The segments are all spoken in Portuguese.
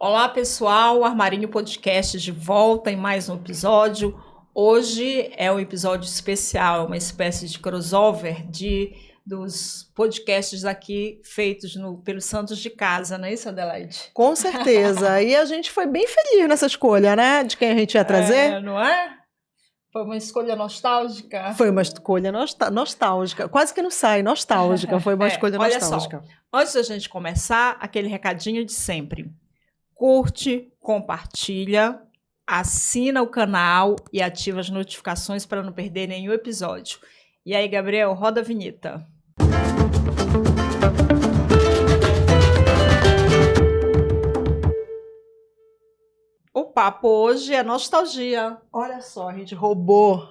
Olá, pessoal, Armarinho Podcast de volta em mais um episódio. Hoje é um episódio especial, uma espécie de crossover dos podcasts aqui feitos pelos Santos de Casa, não é isso, Adelaide? Com certeza. E a gente foi bem feliz nessa escolha, né? De quem a gente ia trazer. Não é? Foi uma escolha nostálgica? Foi uma escolha nostálgica. Quase que não sai, nostálgica. Foi uma escolha nostálgica. Olha só, antes da gente começar, aquele recadinho de sempre. Curte, compartilha, assina o canal e ativa as notificações para não perder nenhum episódio. E aí, Gabriel, roda a vinheta. O papo hoje é nostalgia. Olha só, a gente roubou,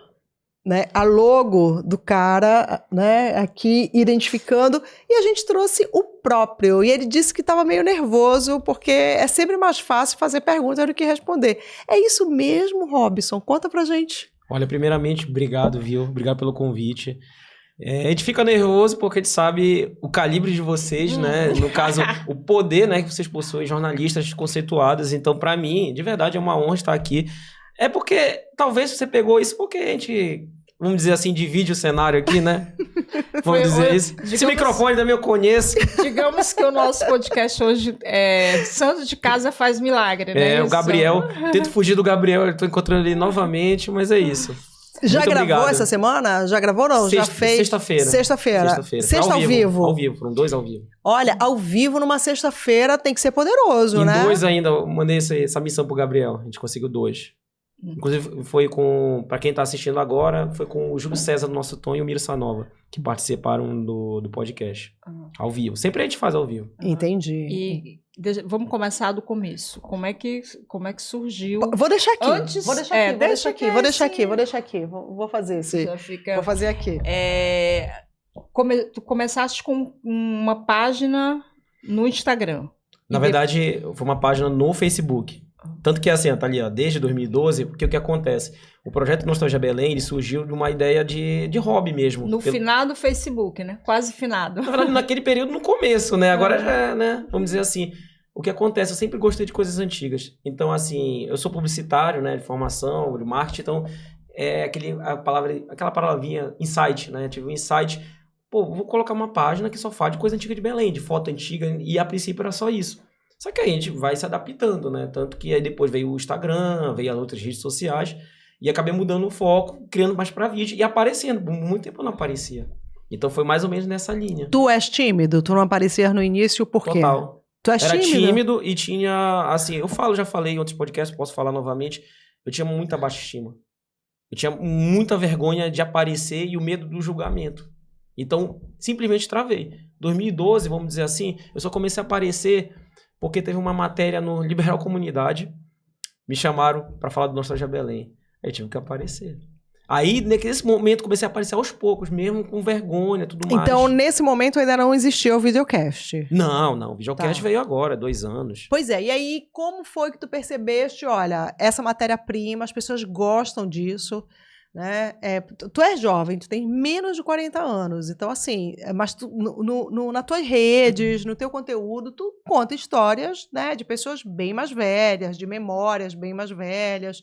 né, a logo do cara, né, aqui identificando, e a gente trouxe o próprio. E ele disse que estava meio nervoso, porque é sempre mais fácil fazer perguntas do que responder. É isso mesmo, Robson? Conta pra gente. Olha, primeiramente, obrigado, viu? Obrigado pelo convite. A gente fica nervoso porque a gente sabe o calibre de vocês, né? No caso, o poder, né, que vocês possuem, jornalistas conceituados. Então, para mim, de verdade, é uma honra estar aqui. É porque, talvez você pegou isso porque a gente, vamos dizer assim, divide o cenário aqui, né? Vamos dizer isso. Esse microfone também eu conheço. Digamos que o nosso podcast hoje é Santos de Casa faz milagre, né? O Gabriel. Tento fugir do Gabriel, eu tô encontrando ele novamente, mas é isso. Já Muito gravou obrigado. Essa semana? Já gravou ou não? Já fez? Sexta-feira. Sexta ao vivo. Ao vivo, foram 2 ao vivo. Olha, ao vivo numa sexta-feira tem que ser poderoso, né? 2 ainda, eu mandei essa missão pro Gabriel. A gente conseguiu 2. Inclusive, foi com, pra quem tá assistindo agora, foi com o Júlio César do Nosso Tom e o Miro Sanova, que participaram do podcast. Ao vivo. Sempre a gente faz ao vivo. Entendi. E vamos começar do começo. Como é que surgiu? Vou deixar aqui. Antes, vou deixar aqui. Vou fazer esse. Vou fazer aqui. Tu começaste com uma página no Instagram. Na verdade, foi uma página no Facebook. Tanto que assim, tá ali, ó, desde 2012, porque o que acontece? O projeto Nostalgia Belém, ele surgiu de uma ideia de hobby mesmo. No finado Facebook, né? Quase finado. Na verdade, naquele período, no começo, né? Agora já, né? Vamos dizer assim. O que acontece? Eu sempre gostei de coisas antigas. Então, assim, eu sou publicitário, né? De formação, de marketing. Então, aquela palavrinha insight, né? Eu tive um insight. Pô, vou colocar uma página que só fala de coisa antiga de Belém, de foto antiga. E a princípio era só isso. Só que a gente vai se adaptando, né? Tanto que aí depois veio o Instagram, veio as outras redes sociais. E acabei mudando o foco, criando mais pra vídeo. E aparecendo. Por muito tempo eu não aparecia. Então foi mais ou menos nessa linha. Tu és tímido? Tu não aparecias no início por quê? Total. Tu és Era tímido e tinha, assim, já falei em outros podcasts, posso falar novamente, eu tinha muita baixa estima. Eu tinha muita vergonha de aparecer e o medo do julgamento. Então, simplesmente travei. 2012, vamos dizer assim, eu só comecei a aparecer porque teve uma matéria no Liberal Comunidade, me chamaram para falar do Nostalgia Belém. Aí tive que aparecer. Aí, nesse momento, comecei a aparecer aos poucos, mesmo com vergonha e tudo mais. Então, nesse momento, ainda não existia o videocast? Não. O videocast veio agora, 2 anos. Pois é. E aí, como foi que tu percebeste, olha, essa matéria-prima, as pessoas gostam disso, né? Tu és jovem, tu tem menos de 40 anos. Então, assim, mas tu, nas tuas redes, no teu conteúdo, tu conta histórias, né, de pessoas bem mais velhas, de memórias bem mais velhas.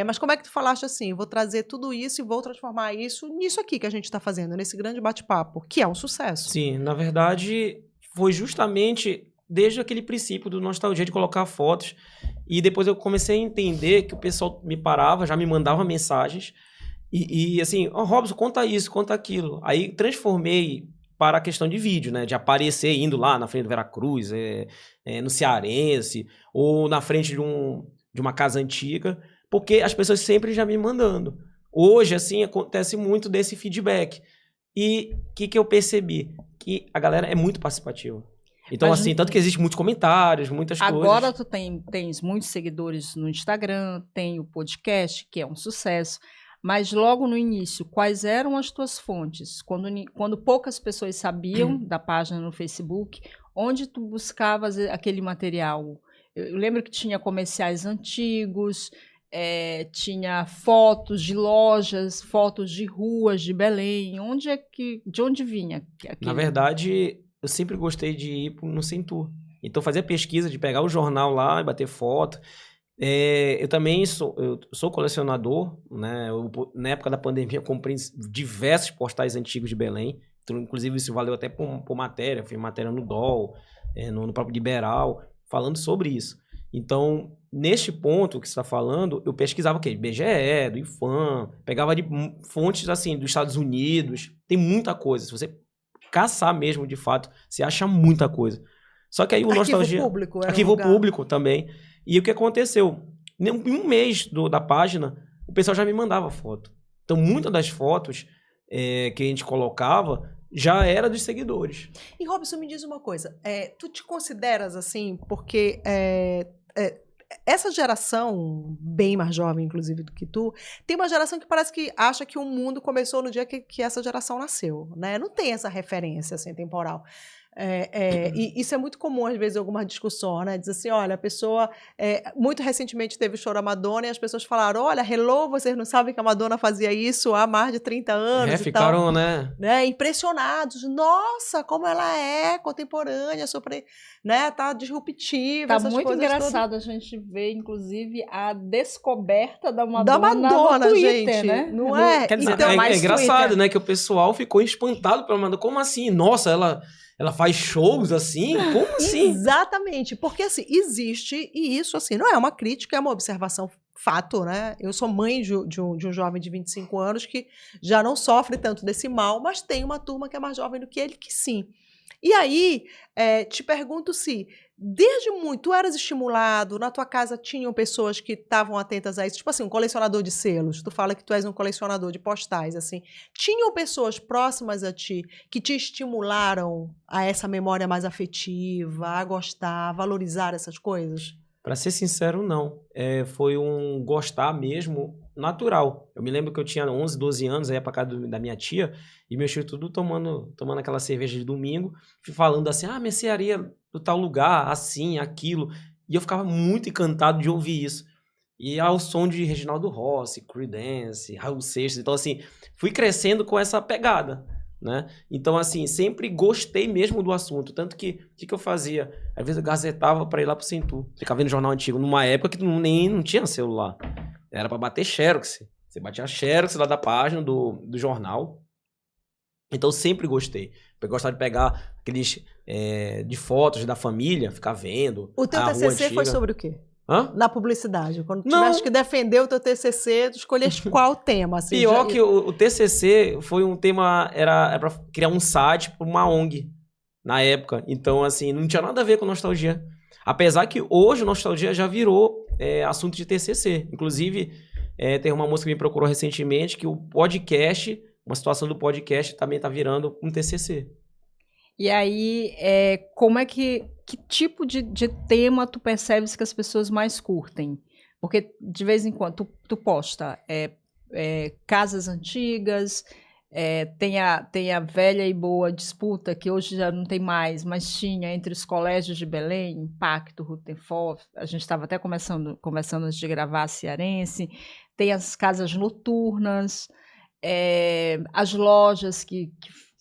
Mas como é que tu falaste assim, vou trazer tudo isso e vou transformar isso nisso aqui que a gente está fazendo, nesse grande bate-papo, que é um sucesso? Sim, na verdade, foi justamente desde aquele princípio do nostalgia de colocar fotos. E depois eu comecei a entender que o pessoal me parava, já me mandava mensagens. E assim, Robson, conta isso, conta aquilo. Aí transformei para a questão de vídeo, né? De aparecer indo lá na frente do Veracruz, no Cearense, ou na frente de uma casa antiga. Porque as pessoas sempre já me mandando. Hoje, assim, acontece muito desse feedback. E o que eu percebi? Que a galera é muito participativa. Então, assim, tanto que existem muitos comentários, muitas coisas. Agora tu tens muitos seguidores no Instagram, tem o podcast, que é um sucesso. Mas logo no início, quais eram as tuas fontes? Quando poucas pessoas sabiam da página no Facebook, onde tu buscavas aquele material? Eu lembro que tinha comerciais antigos... tinha fotos de lojas, fotos de ruas de Belém. De onde vinha aquilo? Na verdade, eu sempre gostei de ir no Centur. Então, fazia pesquisa de pegar o jornal lá e bater foto. Eu também sou colecionador, né? Na época da pandemia, eu comprei diversos postais antigos de Belém. Então, inclusive, isso valeu até por matéria. Fiz matéria no DOL, no próprio Liberal, falando sobre isso. Então, neste ponto que você está falando, eu pesquisava o quê? IBGE, do IFAM, pegava de fontes, assim, dos Estados Unidos. Tem muita coisa. Se você caçar mesmo, de fato, você acha muita coisa. Só que aí o Nostalgia... Arquivo público também. E o que aconteceu? Em um mês da página, o pessoal já me mandava foto. Então, muitas das fotos que a gente colocava já era dos seguidores. E, Robson, me diz uma coisa. Tu te consideras assim, porque essa geração, bem mais jovem, inclusive, do que tu, tem uma geração que parece que acha que o mundo começou no dia que essa geração nasceu, né? Não tem essa referência, assim, temporal. E isso é muito comum, às vezes, em algumas discussões, né? Diz assim, olha, a pessoa... muito recentemente teve o show da Madonna e as pessoas falaram, olha, hello, vocês não sabem que a Madonna fazia isso há mais de 30 anos ficaram, tal, né? Impressionados. Nossa, como ela é contemporânea, né? Tá disruptiva, tá essas muito coisas engraçado todas. A gente ver, inclusive, a descoberta da Madonna, da Madonna, no Twitter, gente, né? não é? Quer dizer, então, é engraçado, né? Que o pessoal ficou espantado pela Madonna. Como assim? Nossa, ela faz shows assim? Como assim? Exatamente, porque assim, existe, e isso assim, não é uma crítica, é uma observação, fato, né? Eu sou mãe de um jovem de 25 anos que já não sofre tanto desse mal, mas tem uma turma que é mais jovem do que ele, que sim. E aí, te pergunto se, desde muito, tu eras estimulado, na tua casa tinham pessoas que estavam atentas a isso, tipo assim, um colecionador de selos, tu fala que tu és um colecionador de postais, assim, tinham pessoas próximas a ti que te estimularam a essa memória mais afetiva, a gostar, a valorizar essas coisas? Pra ser sincero, não. Foi um gostar mesmo natural. Eu me lembro que eu tinha 11, 12 anos, aí ia pra casa da minha tia, e meus tios tudo tomando aquela cerveja de domingo, falando assim, mercearia do tal lugar, assim, aquilo. E eu ficava muito encantado de ouvir isso. E ao som de Reginaldo Rossi, Creedence, Raul Seixas. Então, assim, fui crescendo com essa pegada, né? Então, assim, sempre gostei mesmo do assunto. Tanto que, o que eu fazia? Às vezes eu gazetava para ir lá pro Centur. Ficava vendo jornal antigo, numa época que não tinha celular. Era para bater xerox. Você batia xerox lá da página do jornal. Então, eu sempre gostei. Eu gostava de pegar aqueles de fotos da família, ficar vendo. O teu TCC foi sobre o quê? Hã? Na publicidade. Quando tu tivesse que defender o teu TCC, tu escolheste qual tema? Assim, Pior que o TCC foi um tema... Era para criar um site para uma ONG, na época. Então, assim, não tinha nada a ver com nostalgia. Apesar que hoje nostalgia já virou assunto de TCC. Inclusive, tem uma moça que me procurou recentemente que o podcast, uma situação do podcast também está virando um TCC. E aí, como é que tipo de tema tu percebes que as pessoas mais curtem? Porque de vez em quando tu posta casas antigas, tem a velha e boa disputa, que hoje já não tem mais, mas tinha entre os colégios de Belém, Impacto, Rutenfort, a gente estava até conversando antes de gravar a Cearense, tem as casas noturnas, as lojas que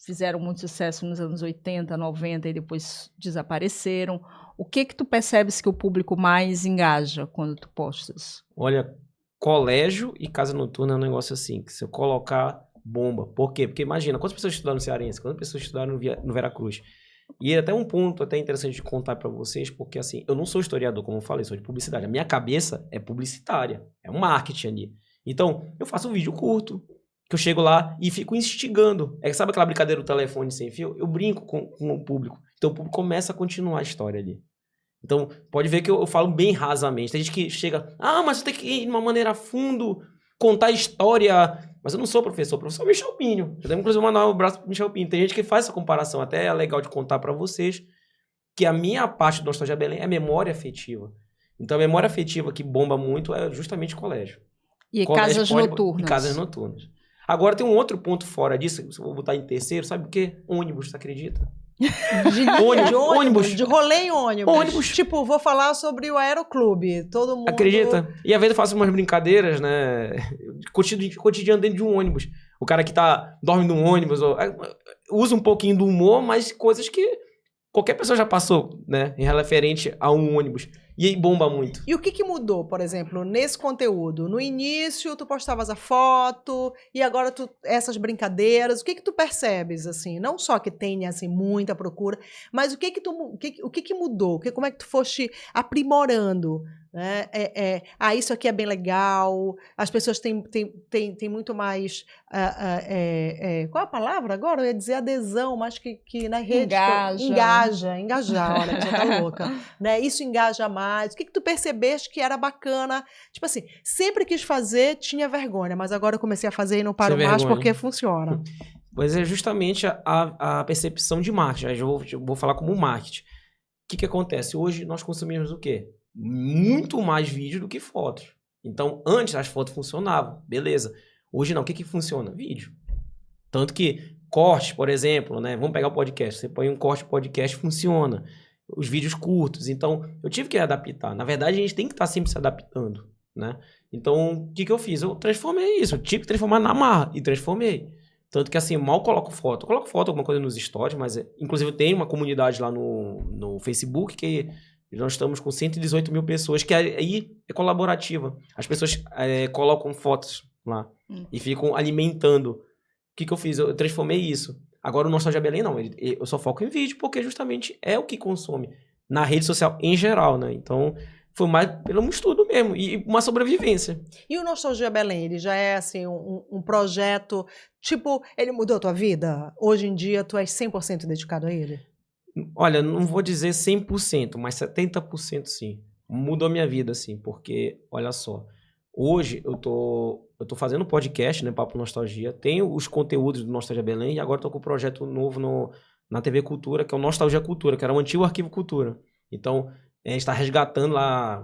fizeram muito sucesso nos anos 80, 90 e depois desapareceram. O que tu percebes que o público mais engaja quando tu postas? Olha, colégio e casa noturna é um negócio assim, que se eu colocar, bomba. Por quê? Porque imagina, quantas pessoas estudaram no Cearense, quantas pessoas estudaram no Veracruz? E até um ponto até interessante de contar para vocês, porque assim, eu não sou historiador, como eu falei, sou de publicidade. A minha cabeça é publicitária, é um marketing ali. Então, eu faço um vídeo curto, que eu chego lá e fico instigando. Sabe aquela brincadeira do telefone sem fio? Eu brinco com o público. Então o público começa a continuar a história ali. Então, pode ver que eu falo bem rasamente. Tem gente que chega, mas você tem que ir de uma maneira a fundo, contar a história. Mas eu não sou professor, professor Michel Pinho. Eu devo, inclusive, mandar um abraço pro Michel Pinho. Tem gente que faz essa comparação, até é legal de contar para vocês, que a minha parte do Nostalgia Belém é memória afetiva. Então, a memória afetiva que bomba muito é justamente colégio. E casas noturnas. E casas noturnas. Agora tem um outro ponto fora disso, se eu vou botar em terceiro, sabe o quê? Ônibus, você acredita? Ônibus. De rolê em ônibus. Tipo, vou falar sobre o Aeroclube. Todo mundo... Acredita? E às vezes eu faço umas brincadeiras, né? Cotidiano dentro de um ônibus. O cara que dorme num ônibus, usa um pouquinho do humor, mas coisas que qualquer pessoa já passou, né? Em referente a um ônibus. E aí bomba muito. E o que mudou, por exemplo, nesse conteúdo? No início, tu postavas a foto, e agora essas brincadeiras, o que tu percebes, assim? Não só que tenha, assim, muita procura, mas o que mudou? Como é que tu foste aprimorando? Né? Isso aqui é bem legal, as pessoas têm muito mais... qual é a palavra agora? Eu ia dizer adesão, mas que na rede... Engajar, olha, a pessoa tá louca. Né? Isso engaja mais. O que tu percebeste que era bacana? Tipo assim, sempre quis fazer, tinha vergonha, mas agora eu comecei a fazer e não paro mais porque funciona. Pois é justamente a percepção de marketing. Eu vou falar como marketing. O que acontece? Hoje nós consumimos o quê? Muito mais vídeo do que fotos. Então, antes as fotos funcionavam, beleza. Hoje não, o que funciona? Vídeo. Tanto que cortes, por exemplo, né? Vamos pegar o podcast. Você põe um corte de podcast, funciona. Os vídeos curtos. Então, eu tive que adaptar. Na verdade, a gente tem que estar sempre se adaptando, né? Então, o que eu fiz? Eu transformei isso. Eu tive que transformar na marra e transformei. Tanto que, assim, mal coloco foto. Eu coloco foto, alguma coisa nos stories, mas, inclusive, eu tenho uma comunidade lá no Facebook que nós estamos com 118 mil pessoas, que aí é colaborativa. As pessoas colocam fotos lá e ficam alimentando. O que eu fiz? Eu transformei isso. Agora o Nostalgia Belém não. Eu só foco em vídeo porque justamente é o que consome na rede social em geral, né? Então, foi mais pelo estudo mesmo e uma sobrevivência. E o Nostalgia Belém, ele já é, assim, um projeto... Tipo, ele mudou a tua vida? Hoje em dia, tu és 100% dedicado a ele? Olha, não vou dizer 100%, mas 70% sim. Mudou a minha vida, assim, porque, olha só, hoje eu tô fazendo podcast, né, Papo Nostalgia, tenho os conteúdos do Nostalgia Belém e agora tô com um projeto novo na TV Cultura, que é o Nostalgia Cultura, que era o antigo Arquivo Cultura. Então, a gente está resgatando lá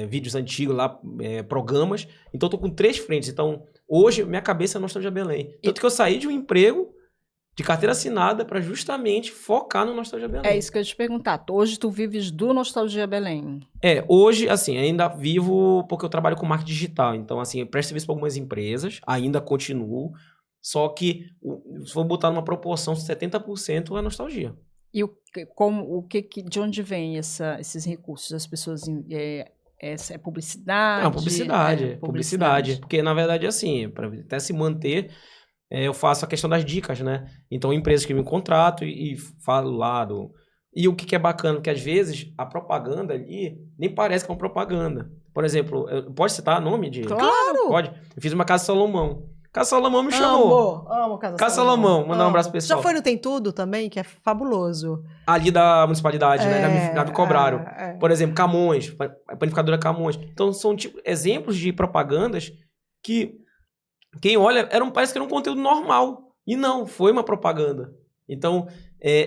vídeos antigos lá, programas. Então, eu tô com 3 frentes. Então, hoje, minha cabeça é Nostalgia Belém. Tanto que eu saí de um emprego de carteira assinada para justamente focar no Nostalgia Belém. É isso que eu ia te perguntar. Hoje tu vives do Nostalgia Belém? Hoje, assim, ainda vivo porque eu trabalho com marketing digital. Então, assim, eu presto serviço para algumas empresas, ainda continuo. Só que, se for botar numa proporção, 70% é nostalgia. E de onde vem esses recursos? As pessoas... é publicidade? Não, publicidade. Porque, na verdade, assim, para até se manter... eu faço a questão das dicas, né? Então, empresas que me contratam e falo lá E o que é bacana, que às vezes a propaganda ali nem parece que é uma propaganda. Por exemplo, pode citar nome de... Claro! Pode. Eu fiz uma Casa Salomão. Casa Salomão me chamou. Amo Casa Salomão. Mandar um abraço pro pessoal. Já foi no Tem Tudo também, que é fabuloso. Ali da municipalidade, né? Já me cobraram. Por exemplo, Camões. Panificadora Camões. Então, são exemplos de propagandas que... Quem olha, parece que era um conteúdo normal. E não, foi uma propaganda. Então,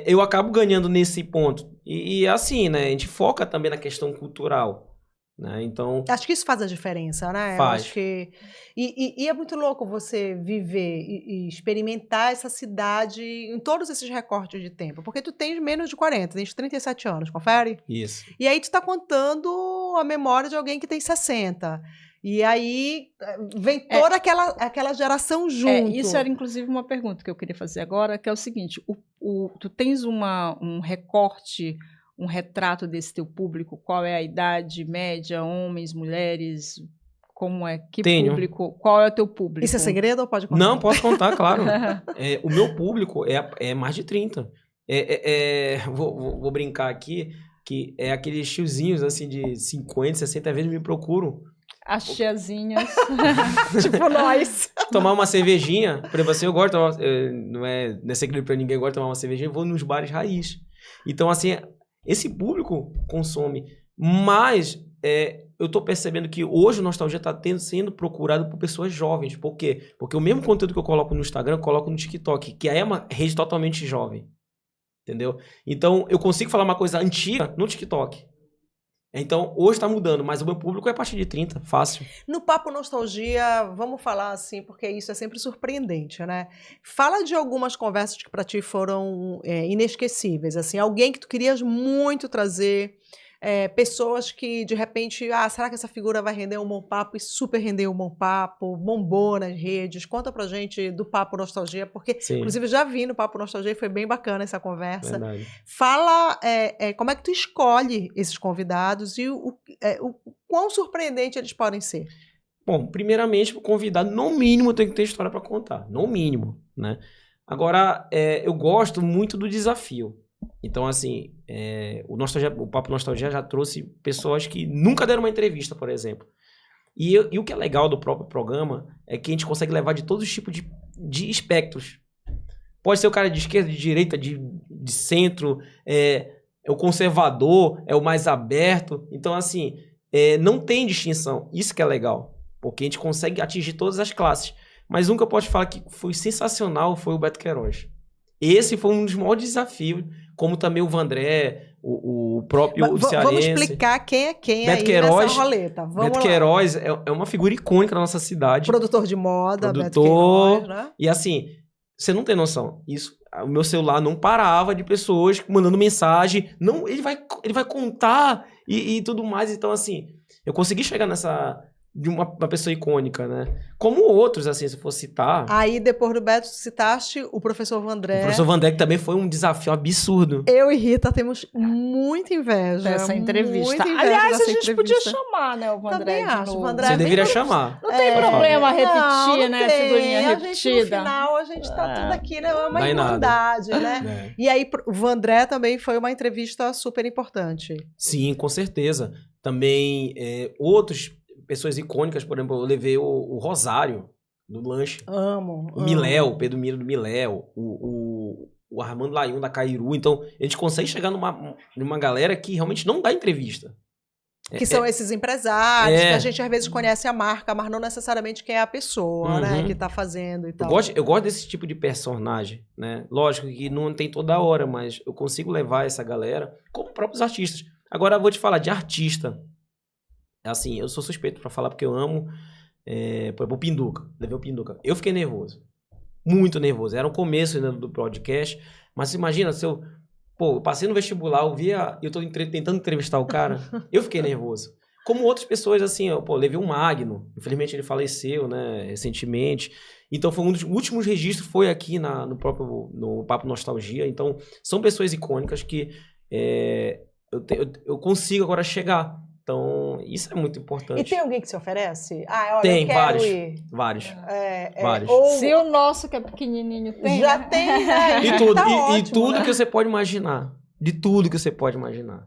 eu acabo ganhando nesse ponto. E assim, né? A gente foca também na questão cultural. Né? Então, acho que isso faz a diferença, né? Faz. Eu acho que... E é muito louco você viver e experimentar essa cidade em todos esses recortes de tempo. Porque tu tens menos de 40, tens 37 anos, confere? Isso. E aí tu tá contando a memória de alguém que tem 60. E aí vem toda aquela geração junto. Isso era, inclusive, uma pergunta que eu queria fazer agora, que é o seguinte, tu tens um recorte, um retrato desse teu público? Qual é a idade média, homens, mulheres, como é? Tenho. Público? Qual é o teu público? Isso é segredo ou pode contar? Não, posso contar, claro. O meu público é mais de 30. Vou brincar aqui, que é aqueles tiozinhos assim de 50, 60 vezes me procuram. As tiazinhas. Tipo nós. Tomar uma cervejinha. Por exemplo, assim, eu gosto de tomar... Não é segredo pra ninguém, eu gosto de tomar uma cervejinha. Eu vou nos bares raiz. Então, assim, esse público consome. Mas eu tô percebendo que hoje o Nostalgia tá sendo procurado por pessoas jovens. Por quê? Porque o mesmo conteúdo que eu coloco no Instagram, eu coloco no TikTok, que é uma rede totalmente jovem. Entendeu? Então, eu consigo falar uma coisa antiga no TikTok. Então, hoje tá mudando, mas o meu público é a partir de 30, fácil. No Papo Nostalgia, vamos falar assim, porque isso é sempre surpreendente, né? Fala de algumas conversas que para ti foram inesquecíveis, assim, alguém que tu querias muito trazer pessoas que, de repente, será que essa figura vai render um bom papo? E super rendeu um bom papo, bombou nas redes. Conta pra gente do Papo Nostalgia, porque, Sim. inclusive, eu já vi no Papo Nostalgia e foi bem bacana essa conversa. Verdade. Fala como é que tu escolhe esses convidados e o quão surpreendente eles podem ser. Bom, primeiramente, o convidado, no mínimo, tem que ter história para contar. No mínimo, né? Agora, eu gosto muito do desafio. Então, assim, o Papo Nostalgia já trouxe pessoas que nunca deram uma entrevista, por exemplo. E o que é legal do próprio programa é que a gente consegue levar de todos os tipos de espectros. Pode ser o cara de esquerda, de direita, de centro, é o conservador, é o mais aberto. Então, assim, não tem distinção. Isso que é legal. Porque a gente consegue atingir todas as classes. Mas um que eu posso falar que foi sensacional foi o Beto Queiroz. Esse foi um dos maiores desafios, como também o Vandré, o próprio cearense. Vamos explicar quem é quem Beto aí Queiroz, nessa roleta. Beto Queiroz é uma figura icônica na nossa cidade. Produtor de moda, Beto Queiroz, né? E assim, você não tem noção. O meu celular não parava de pessoas mandando mensagem. Não, ele vai contar e tudo mais. Então, assim, eu consegui chegar de uma pessoa icônica, né? Como outros, assim, se for citar. Aí, depois do Beto, citaste o professor Vandré. O professor Vandré, que também foi um desafio absurdo. Eu e Rita temos muita inveja. Dessa entrevista. Muita inveja Aliás, dessa a gente entrevista. podia chamar, né, o Vandré Também de acho. novo. O Vandré Você deveria bem- chamar. Não tem problema repetir, não né? tem. Figurinha A gente, no repetida. final, a gente tá tudo aqui, né? É uma Vai nada. irmandade, né? E aí, o Vandré também foi uma entrevista super importante. Sim, com certeza. Também outras pessoas icônicas, por exemplo, eu levei o Rosário do lanche. Amo. O Miléo, o Pedro Miro do Miléo, o Armando Laiun da Cairu. Então, a gente consegue chegar numa galera que realmente não dá entrevista. Que são esses empresários, que a gente às vezes conhece a marca, mas não necessariamente quem é a pessoa, né, que tá fazendo e tal. Eu gosto desse tipo de personagem, né? Lógico que não tem toda hora, mas eu consigo levar essa galera como próprios artistas. Agora, eu vou te falar de artista. Assim, eu sou suspeito pra falar porque eu amo, por exemplo, o Pinduca. Levei o Pinduca. Eu fiquei nervoso. Muito nervoso. Era o começo ainda do podcast. Mas imagina, se eu passei no vestibular, eu tô tentando entrevistar o cara, eu fiquei nervoso. Como outras pessoas, assim, levei o Magno. Infelizmente ele faleceu, né, recentemente. Então foi um dos últimos registros, foi aqui no Papo Nostalgia. Então, são pessoas icônicas que eu consigo agora chegar. Então, isso é muito importante. E tem alguém que se oferece? Olha, Tem, eu quero vários. ir. Vários. Vários. Se o nosso, que é pequenininho, tem, Já né? tem, né? De tudo. Tá e ótimo, tudo né? que você pode imaginar. De tudo que você pode imaginar.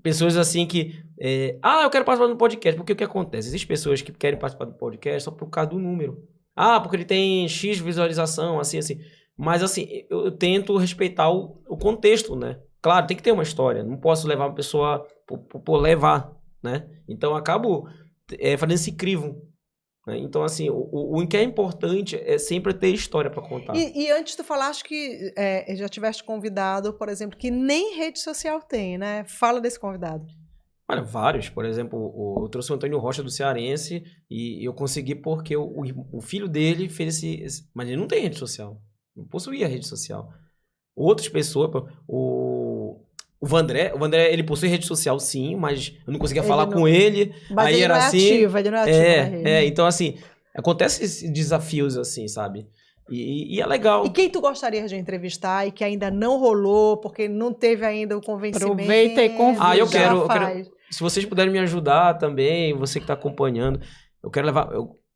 Pessoas assim que... eu quero participar do podcast. Porque o que acontece? Existem pessoas que querem participar do podcast só por causa do número. Porque ele tem X visualização, assim. Mas, assim, eu tento respeitar o contexto, né? Claro, tem que ter uma história. Não posso levar uma pessoa por levar, né? Então, eu acabo fazendo esse crivo. Né? Então, assim, o que é importante é sempre ter história para contar. E antes tu falaste que já tiveste convidado, por exemplo, que nem rede social tem, né? Fala desse convidado. Olha, vários. Por exemplo, eu trouxe o Antônio Rocha do Cearense e eu consegui porque o filho dele fez esse... Mas ele não tem rede social. Não possuía rede social. Outras pessoas... O Vandré, ele possui rede social, sim, mas eu não conseguia falar com ele. Mas aí ele era não é assim. ativo, ele não é ativo na rede. Então, assim, acontecem esses desafios, assim, sabe? E é legal. E quem tu gostaria de entrevistar e que ainda não rolou, porque não teve ainda o convencimento? Aproveita e convida. Eu quero. Se vocês puderem me ajudar também, você que está acompanhando, eu quero levar.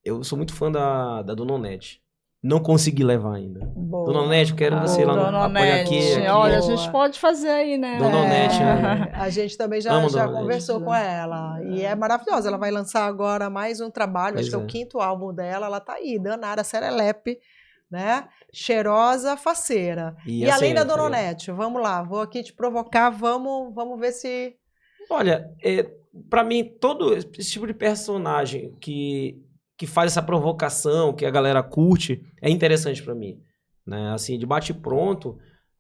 Eu sou muito fã da Dona Onete. Não consegui levar ainda. Boa. Dona Onete, eu quero você lá no apoio aqui. Olha, a gente pode fazer aí, né? Dona Onete. Né? A gente também já conversou com ela. E é maravilhosa. Ela vai lançar agora mais um trabalho, acho que é o 5º álbum dela. Ela tá aí, danada, serelepe, né? Cheirosa, faceira. E além da Dona Onete, vamos lá, vou aqui te provocar, vamos ver se... Olha, pra mim, todo esse tipo de personagem que faz essa provocação, que a galera curte, é interessante pra mim. Né? Assim, de bate-pronto,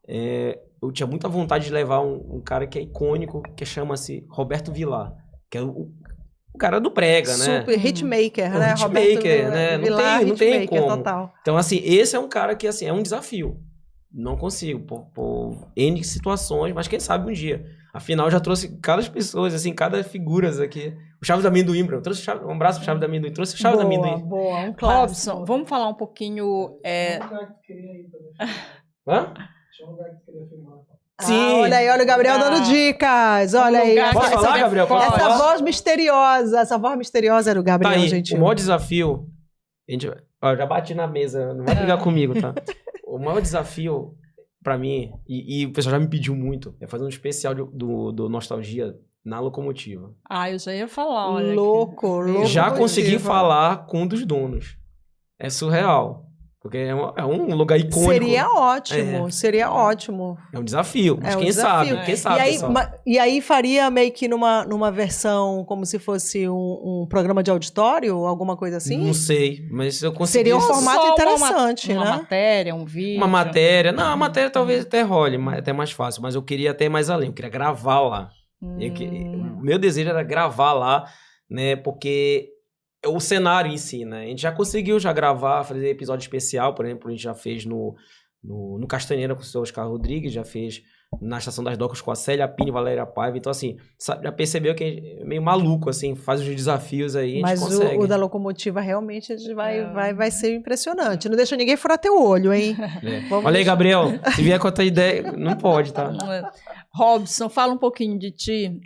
eu tinha muita vontade de levar um cara que é icônico, que chama-se Roberto Vilar, que é o cara do brega, né? Super hitmaker, né? Hitmaker, né? Não tem como. Total. Então, assim, esse é um cara que, assim, é um desafio. Não consigo, por N situações, mas quem sabe um dia. Afinal, já trouxe cada pessoas, assim, cada figuras aqui. O Chaves do Amendoim, bro. Eu trouxe um abraço pro Chaves do Amendoim. Trouxe o Chaves do Amendoim. Boa, um clássico. Robson, vamos falar um pouquinho... Hã? Sim. Olha aí, olha o Gabriel dando dicas. Olha aí. Posso falar, Gabriel? Posso Essa falar? voz misteriosa era o Gabriel, Tá aí, gente. o maior desafio... Ó, eu já bati na mesa, não vai brigar comigo, tá? O maior desafio pra mim, e o pessoal já me pediu muito, é fazer um especial do Nostalgia na Locomotiva. Eu já ia falar, olha. Louco. Já consegui falar com um dos donos. É surreal. Porque é um lugar icônico. Seria ótimo. É um desafio, mas É um quem desafio. sabe, quem sabe, pessoal. E aí faria meio que numa versão como se fosse um programa de auditório, alguma coisa assim? Não sei, mas eu consegui... Seria um formato interessante, uma né? matéria, um vídeo. Uma matéria. Não, a matéria talvez até role, até mais fácil. Mas eu queria até ir mais além. Eu queria gravar lá. O meu desejo era gravar lá, né? Porque é o cenário em si, né? A gente já conseguiu gravar, fazer episódio especial, por exemplo, a gente já fez no Castanheira com o seu Oscar Rodrigues, já fez na Estação das Docas com a Célia Pini e Valéria Paiva. Então, assim, já percebeu que é meio maluco, assim, faz os desafios aí, a gente consegue. Mas o da Locomotiva realmente a gente vai ser impressionante. Não deixa ninguém furar teu olho, hein? Olha aí, Gabriel, se vier com a tua ideia, não pode, tá? Robson, fala um pouquinho de ti,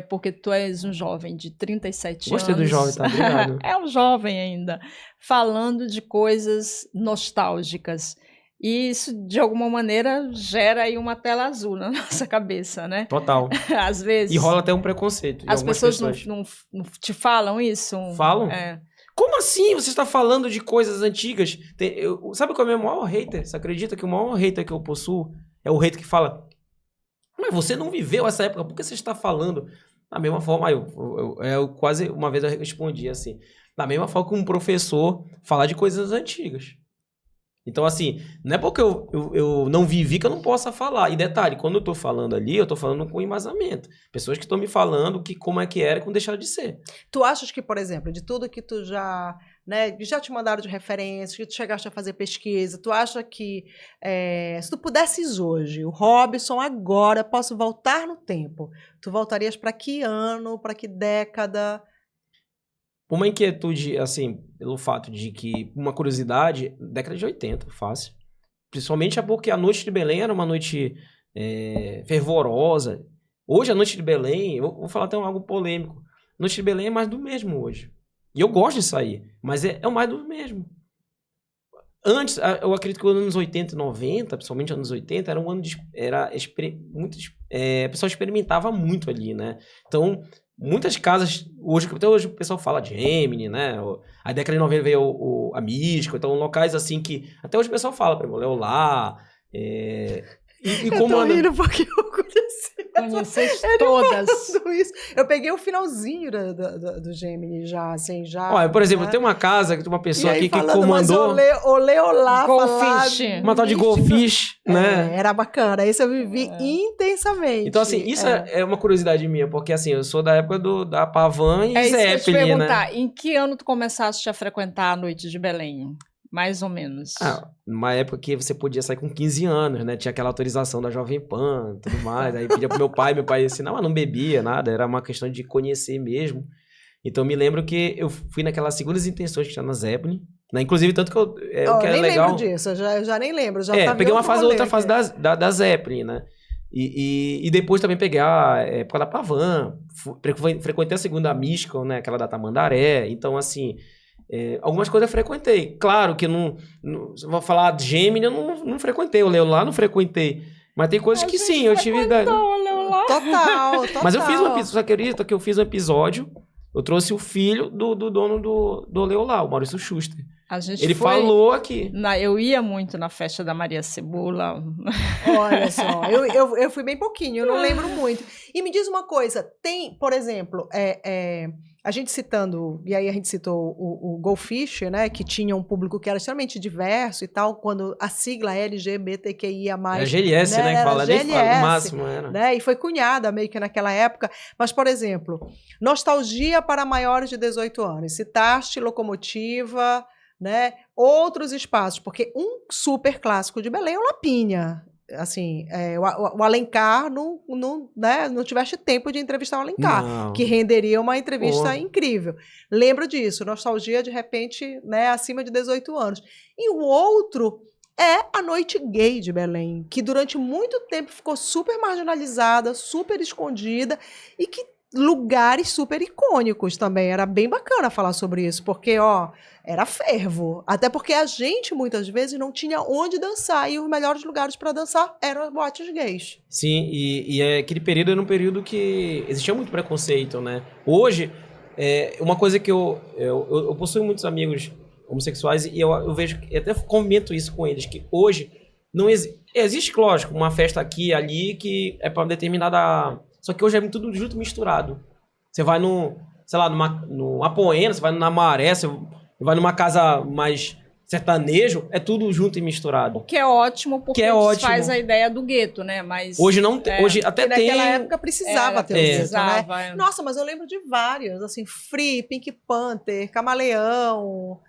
porque tu és um jovem de 37 anos. Gostei do jovem, tá? Obrigado. É um jovem ainda, falando de coisas nostálgicas. E isso, de alguma maneira, gera aí uma tela azul na nossa cabeça, né? Total. Às vezes... E rola até um preconceito. As pessoas não te falam isso? Falam? Como assim você está falando de coisas antigas? Sabe qual é o meu maior hater? Você acredita que o maior hater que eu possuo é o hater que fala: mas você não viveu essa época, por que você está falando? Da mesma forma, eu quase uma vez eu respondi assim, da mesma forma que um professor falar de coisas antigas. Então, assim, não é porque eu não vivi que eu não possa falar. E detalhe, quando eu tô falando ali, eu tô falando com embasamento. Pessoas que estão me falando como é que era e como deixaram de ser. Tu achas que, por exemplo, de tudo que tu já te mandaram de referências, que tu chegaste a fazer pesquisa, tu acha que se tu pudesses hoje, o Robson agora, posso voltar no tempo, tu voltarias para que ano, para que década? Uma inquietude, assim, pelo fato de que, uma curiosidade, década de 80, fácil. Principalmente porque a Noite de Belém era uma noite fervorosa. Hoje, a Noite de Belém, eu vou falar até algo polêmico, a Noite de Belém é mais do mesmo hoje. E eu gosto de sair, mas é o mais do mesmo. Antes, eu acredito que os anos 80 e 90, principalmente anos 80, era um ano de... o pessoal experimentava muito ali, né? Então... muitas casas, até hoje o pessoal fala de Gemini, né? A década de 90 veio a Mística, então locais assim que até hoje o pessoal fala, por exemplo, Leolá. Eu tô rindo porque eu conheceste todas. Isso. Eu peguei o finalzinho do Gemini já, assim, já. Olha, por exemplo, tem uma casa, tem uma pessoa aqui que comandou... o Leolá Goldfish. Uma tal de Goldfish, né? Era bacana, isso eu vivi intensamente. Então, assim, isso é uma curiosidade minha, porque assim, eu sou da época da Pavan e Zeppelin, né? isso que eu te perguntar, em que ano tu começaste a frequentar a Noite de Belém? Mais ou menos. Numa época que você podia sair com 15 anos, né? Tinha aquela autorização da Jovem Pan e tudo mais. Aí pedia pro meu pai disse, não bebia nada, era uma questão de conhecer mesmo. Então me lembro que eu fui naquelas segundas intenções que tinha na Zeppelin, né? Inclusive, tanto que o que era nem legal... lembro disso, eu já nem lembro. Peguei uma fase, outra fase da Zeppelin, né? E depois também peguei a época da Pavan, frequentei a segunda Mística, né? Aquela da Tamandaré. Então, assim... algumas coisas eu frequentei. Claro que não vou falar de Gemini, eu não frequentei. O Leolá não frequentei. Mas tem coisas que sim, eu tive... Total. Mas eu fiz um episódio, você acredita que eu fiz um episódio, eu trouxe o filho do dono do Leolá, o Maurício Schuster. Ele falou aqui. Eu ia muito na festa da Maria Cebola. Olha só, eu fui bem pouquinho, eu não lembro muito. E me diz uma coisa, tem, por exemplo, a gente citando, e aí a gente citou o Goldfish, né, que tinha um público que era extremamente diverso e tal, quando a sigla LGBTQIA+. É a GLS, né, que fala, nem fala, o máximo era. Né, e foi cunhada meio que naquela época. Mas, por exemplo, nostalgia para maiores de 18 anos. Citaste Locomotiva, né, outros espaços, porque um super clássico de Belém é o Lapinha. assim, o Alencar não tiveste tempo de entrevistar o Alencar, Não. que renderia uma entrevista Pô. incrível. Lembro disso, nostalgia de repente, né, acima de 18 anos. E o outro é a Noite Gay de Belém, que durante muito tempo ficou super marginalizada, super escondida, e que lugares super icônicos também. Era bem bacana falar sobre isso, porque, ó, era fervo. Até porque a gente, muitas vezes, não tinha onde dançar, e os melhores lugares para dançar eram as boates gays. Sim, e aquele período era um período que existia muito preconceito, né? Hoje, uma coisa que eu possuo muitos amigos homossexuais e eu vejo, e até comento isso com eles, que hoje não existe, lógico, uma festa aqui e ali que é para determinada... Só que hoje é tudo junto misturado. Você vai sei lá, no Apoena, você vai na Maré, você vai numa casa mais sertanejo, é tudo junto e misturado. O que é ótimo, porque faz a ideia do gueto, né? Mas hoje não hoje até tem... Naquela época precisava ter isso, né? Nossa, mas eu lembro de vários, assim, Free, Pink Panther, Camaleão...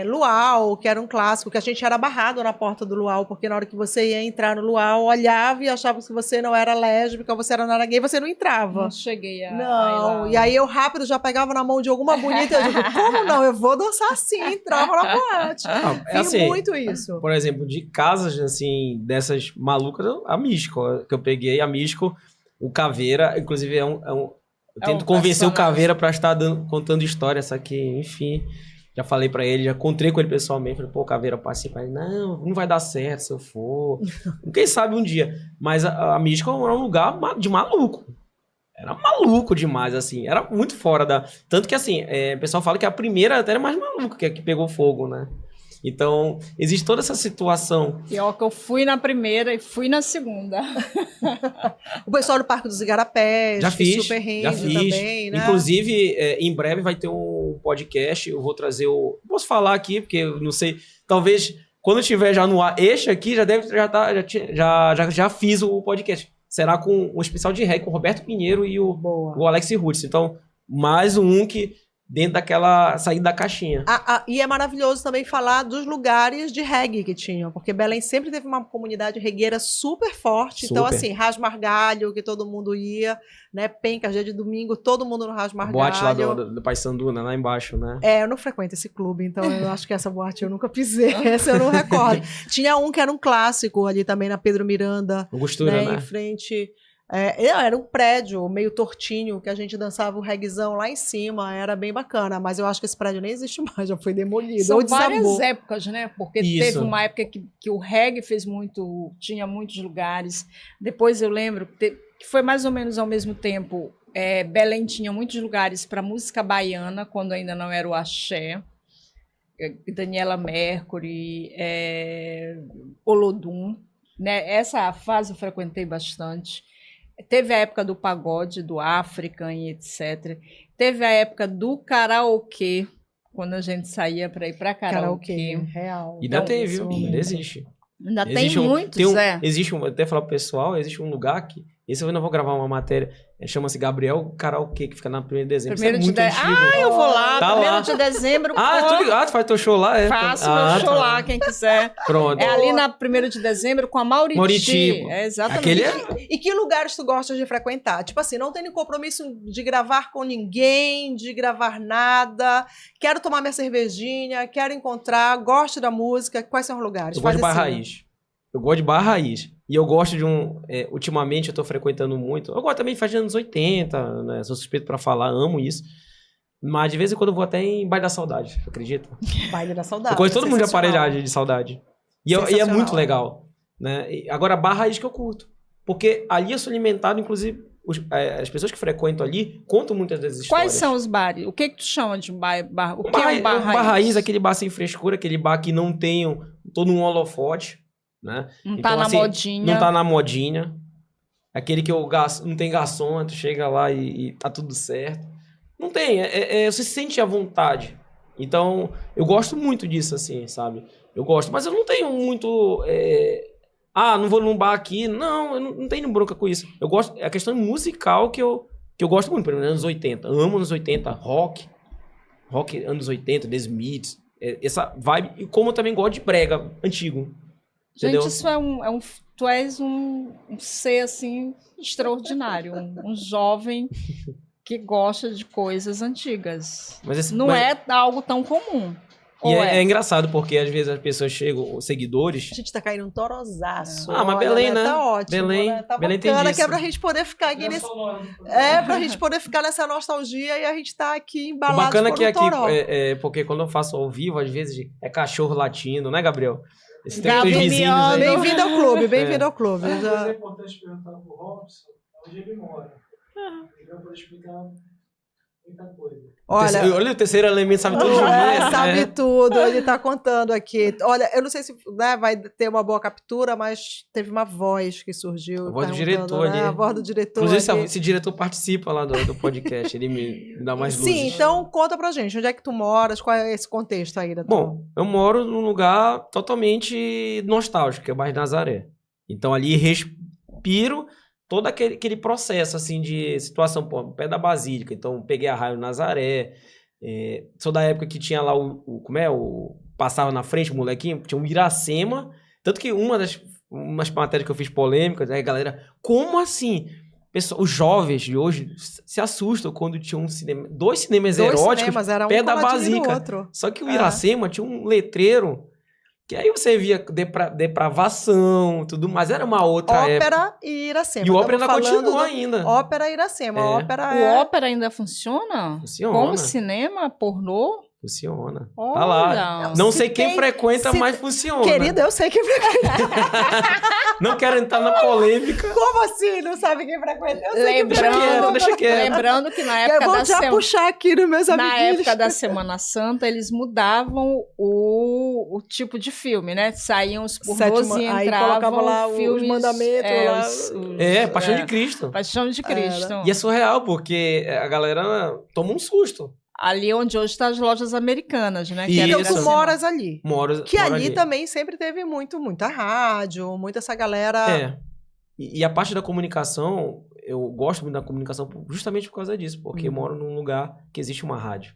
Luau, que era um clássico, que a gente era barrado na porta do Luau, porque na hora que você ia entrar no Luau, olhava e achava que você não era lésbica, você não era gay, você não entrava. Não cheguei a... Não, e aí eu rápido já pegava na mão de alguma bonita e eu digo, como não? Eu vou dançar assim, entrava na boate. Assim, muito isso. Por exemplo, de casas, assim, dessas malucas, a Místico, que eu peguei, a Místico, o Caveira, inclusive eu tento convencer o Caveira pra estar contando história, só que, enfim... Já falei pra ele, já encontrei com ele pessoalmente. Falei, pô, Caveira, passei pra ele. Não vai dar certo se eu for. Quem sabe um dia. Mas a Mística era um lugar de maluco. Era maluco demais, assim. Era muito fora da... Tanto que, assim, o pessoal fala que a primeira até era mais maluca, que é a que pegou fogo, né? Então, existe toda essa situação. Pior que eu fui na primeira e fui na segunda. O pessoal do Parque dos Igarapés, já fiz também, né? Inclusive, em breve vai ter um podcast, eu vou trazer posso falar aqui, porque eu não sei, talvez quando tiver já no ar, este aqui já fiz o podcast. Será com um especial de reggae com o Roberto Pinheiro e o Alex Roots. Então, mais um que dentro daquela saída da caixinha. E é maravilhoso também falar dos lugares de reggae que tinham, porque Belém sempre teve uma comunidade regueira super forte. Então, assim, Rasmargalho, que todo mundo ia, né? Pencas, dia de domingo, todo mundo no Rasmargalho. Boate lá do Paissandu, né? Lá embaixo, né? Eu não frequento esse clube, então eu acho que essa boate eu nunca pisei, essa eu não recordo. Tinha um que era um clássico ali também na Pedro Miranda. Angostura, né? Em frente... era um prédio meio tortinho que a gente dançava o reguezão lá em cima, era bem bacana, mas eu acho que esse prédio nem existe mais, já foi demolido. São várias épocas, né? Porque teve uma época que o reggae tinha muitos lugares. Depois eu lembro que foi mais ou menos ao mesmo tempo. Belém tinha muitos lugares para música baiana, quando ainda não era o axé. Daniela Mercury, Olodum, né? Essa fase eu frequentei bastante. Teve a época do pagode, do África e etc. Teve a época do karaokê, quando a gente saía para ir para karaokê. Real. Ainda teve, ainda existe. Ainda tem muitos, Existe até falar pro pessoal, existe um lugar que... Esse eu ainda vou gravar uma matéria, chama-se Gabriel Karaokê, que fica na 1º de dezembro. Isso é muito antigo. Eu vou lá, tá 1º de dezembro. Tu ligado? Tu faz teu show lá? Faço meu show lá, quem quiser. Pronto. Ali na 1º de dezembro com a Mauriti. Exatamente. E que lugares tu gostas de frequentar? Tipo assim, não tenho compromisso de gravar com ninguém, de gravar nada, quero tomar minha cervejinha, quero encontrar, gosto da música. Quais são os lugares? Eu gosto de Bar Raiz. Eu gosto de Bar Raiz. E eu gosto de ultimamente eu tô frequentando muito. Eu gosto também de festa de anos 80, né? Sou suspeito pra falar, amo isso. Mas de vez em quando eu vou até em Baile da Saudade, acredita? Baile da Saudade. Eu conheço todo mundo de aparelhagem de saudade. E é muito legal. Né? Agora, Bar Raiz que eu curto. Porque ali eu sou alimentado, inclusive, as pessoas que frequentam ali contam muitas das histórias. Quais são os bares? O que tu chama de bar? O que é um bar raiz? Bar Raiz, aquele bar sem frescura, aquele bar que não tem todo um holofote. Né? Não tá na modinha. Não tá na modinha. Aquele que não tem garçom, tu chega lá e tá tudo certo. Não tem, você se sente à vontade. Então, eu gosto muito disso, assim, sabe? Eu gosto, mas eu não tenho muito... não vou num bar aqui. Não, eu não tenho bronca com isso. Eu gosto, é a questão musical que eu gosto muito, por exemplo, anos 80. Amo anos 80, rock anos 80, The Smiths, essa vibe. E como eu também gosto de brega antigo. Gente, entendeu? isso tu és um ser, assim, extraordinário. Um jovem que gosta de coisas antigas. Não é algo tão comum. E é engraçado, porque às vezes as pessoas chegam, os seguidores... A gente tá caindo um torozaço. Ah, mas Belém, né? Tá ótimo, Belém, né? Tá Belém tem bacana, disso. que é pra gente poder ficar aqui nesse... pra gente poder ficar nessa nostalgia e a gente tá aqui O embalado bacana por que um aqui, toró. porque quando eu faço ao vivo, às vezes é cachorro latindo, né, Gabriel? Esse tem Gabi os vizinhos aí. Bem-vindo ao clube, bem-vindo ao clube. Uma Já... coisa importante perguntar pro Robson, onde ele mora. Ele vai poder explicar muita coisa. Olha, O terceiro elemento sabe tudo de mim. sabe tudo, ele tá contando aqui. Olha, eu não sei se vai ter uma boa captura, mas teve uma voz que surgiu. A voz do perguntando, diretor ali. A voz do diretor. Inclusive, ali. esse diretor participa lá do podcast, ele me dá mais luzes. Sim, então conta pra gente, onde é que tu moras, qual é esse contexto aí da tua... Bom, eu moro num lugar totalmente nostálgico, que é o bairro de Nazaré. Então ali respiro todo aquele processo, assim, de situação, pô, pé da Basílica. Então peguei a raio Nazaré, sou da época que tinha lá passava na frente, o molequinho, tinha um Iracema, tanto que umas matérias que eu fiz polêmicas, aí a galera, como assim? Os jovens de hoje se assustam quando tinha dois cinemas eróticos era pé um da coladinho no Basílica. outro. Só que o Iracema tinha um letreiro que aí você via depravação, tudo mais. Era uma outra época. Ópera e Iracema. E o ópera ainda Estamos falando continua do ainda. Ópera e Iracema. É. Ópera O ópera ainda funciona? Funciona. Como cinema, pornô? Funciona. Olha. Tá lá. Não Se sei quem tem- frequenta, se- mas funciona. Querido, eu sei quem frequenta. Não quero entrar na polêmica. Como assim? Não sabe quem frequenta? Eu sei quem Deixa quieto, frequenta. deixa quieto. Lembrando que na Eu época vou da já semana... puxar aqui nos meus Na amiguinhos. época da Semana Santa, eles mudavam o tipo de filme, né? Saíam os pornôs e Aí entravam colocava lá os filmes... mandamentos lá. Paixão de Cristo. Paixão de Cristo. E é surreal, porque a galera toma um susto. Ali onde hoje estão as lojas americanas, né? Isso. era Então Isso. tu Iracema. moras ali. Moro Ali também sempre teve muita rádio, muita essa galera... É. E a parte da comunicação, eu gosto muito da comunicação justamente por causa disso, porque eu moro num lugar que existe uma rádio.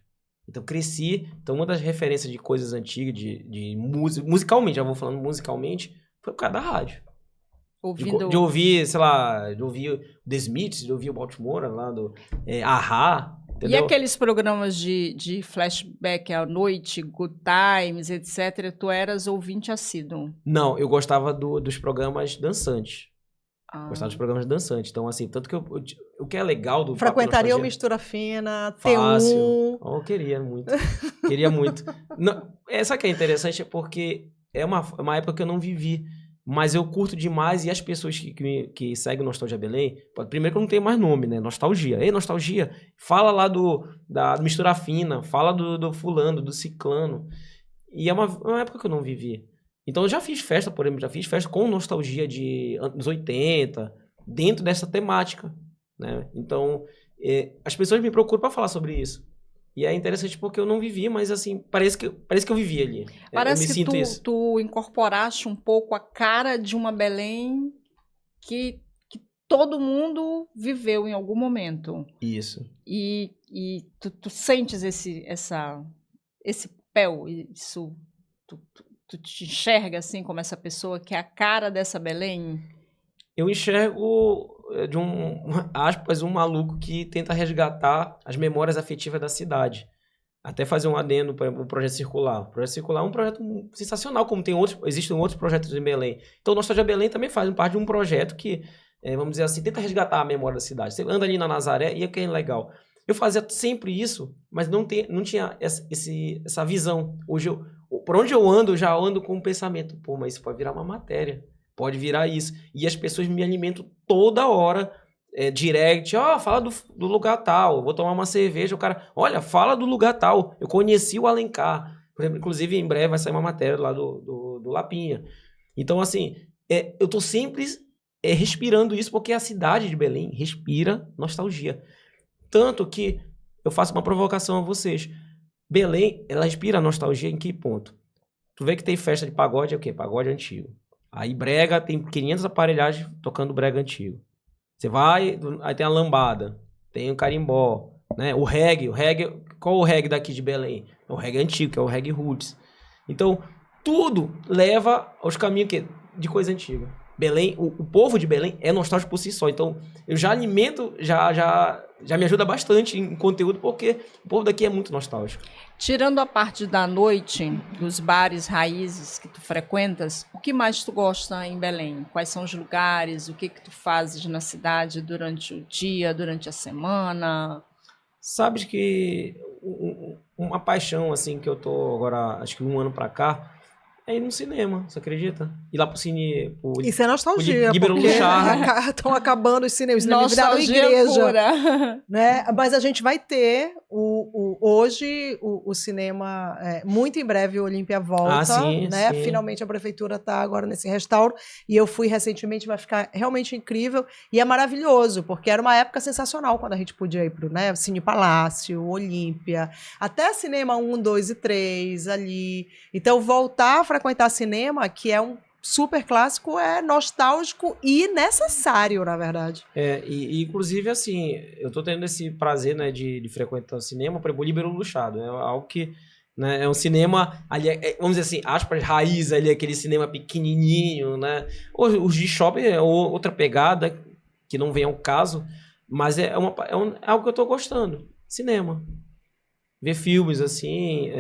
Então cresci, então uma das referências de coisas antigas, de música, musicalmente, já vou falando musicalmente, foi por causa da rádio. Ouvindo... De ouvir, sei lá, de ouvir The Smiths, de ouvir o Baltimore lá do A-ha, entendeu? E aqueles programas de flashback à noite, Good Times, etc., tu eras ouvinte assíduo? Não, eu gostava dos programas dançantes. Ah. Gostava dos programas dançantes. Então, assim, tanto que o que é legal do Frequentaria o Papo Mistura Fina, Fácil. T1. Oh, eu queria muito. Queria muito. Não, essa que é interessante é porque é uma época que eu não vivi. Mas eu curto demais e as pessoas que seguem Nostalgia Belém, primeiro que eu não tenho mais nome, né? Nostalgia. Ei, Nostalgia, fala lá da Mistura Fina, fala do fulano, do ciclano. E é uma época que eu não vivi. Então eu já fiz festa, por exemplo, já fiz festa com nostalgia de anos 80, dentro dessa temática, né? Então, as pessoas me procuram para falar sobre isso. E é interessante porque eu não vivi, mas assim, parece que eu vivi ali. Parece eu me sinto isso. tu incorporaste um pouco a cara de uma Belém que todo mundo viveu em algum momento. Isso. E tu sentes esse papel, isso, tu te enxerga assim como essa pessoa que é a cara dessa Belém? Eu enxergo de um maluco que tenta resgatar as memórias afetivas da cidade. Até fazer um adendo para o Projeto Circular. O Projeto Circular é um projeto sensacional, como existem outros projetos em Belém. Então, o Nostalgia Belém também faz parte de um projeto que, vamos dizer assim, tenta resgatar a memória da cidade. Você anda ali na Nazaré e é que é legal. Eu fazia sempre isso, mas não tinha essa visão. Hoje, por onde eu ando, eu já ando com um pensamento. Pô, mas isso pode virar uma matéria. Pode virar isso. E as pessoas me alimentam toda hora. Direct, fala do lugar tal. Vou tomar uma cerveja. O cara, olha, fala do lugar tal. Eu conheci o Alencar. Por exemplo, inclusive, em breve vai sair uma matéria lá do Lapinha. Então, assim, eu tô sempre respirando isso porque a cidade de Belém respira nostalgia. Tanto que eu faço uma provocação a vocês. Belém, ela respira nostalgia em que ponto? Tu vê que tem festa de pagode, é o quê? Pagode antigo. Aí brega, tem 500 aparelhagens tocando brega antigo. Você vai, aí tem a lambada, tem o carimbó, né? O reggae, qual o reggae daqui de Belém? É o reggae antigo, que é o reggae roots. Então, tudo leva aos caminhos de coisa antiga. Belém, o povo de Belém é nostálgico por si só. Então, eu já alimento, já me ajuda bastante em conteúdo, porque o povo daqui é muito nostálgico. Tirando a parte da noite, dos bares raízes que tu frequentas, o que mais tu gosta em Belém? Quais são os lugares? O que tu fazes na cidade durante o dia, durante a semana? Sabes que uma paixão, assim, que eu tô agora, acho que 1 ano pra cá, é ir no cinema, você acredita? Ir lá pro cine... Isso é nostalgia, Líbero porque Luchar. estão acabando os cinemas. Os cinemas viraram Nostalgia igreja. pura. Né? Mas a gente vai ter hoje o cinema, muito em breve o Olímpia volta, sim, né? sim. Finalmente a prefeitura está agora nesse restauro e eu fui recentemente, vai ficar realmente incrível e é maravilhoso, porque era uma época sensacional quando a gente podia ir para o, né, Cine Palácio, Olímpia, até Cinema 1, 2 e 3 ali. Então voltar a frequentar cinema, que é um super clássico, é nostálgico e necessário, na verdade. E inclusive, assim, eu tô tendo esse prazer, né, de frequentar o cinema, por exemplo, o Líbero Luchado. É algo que, né, é um cinema, ali, vamos dizer assim, aspas, raiz ali, aquele cinema pequenininho, né? Os de shopping é outra pegada, que não vem ao caso, mas é algo que eu tô gostando. Cinema. Ver filmes, assim,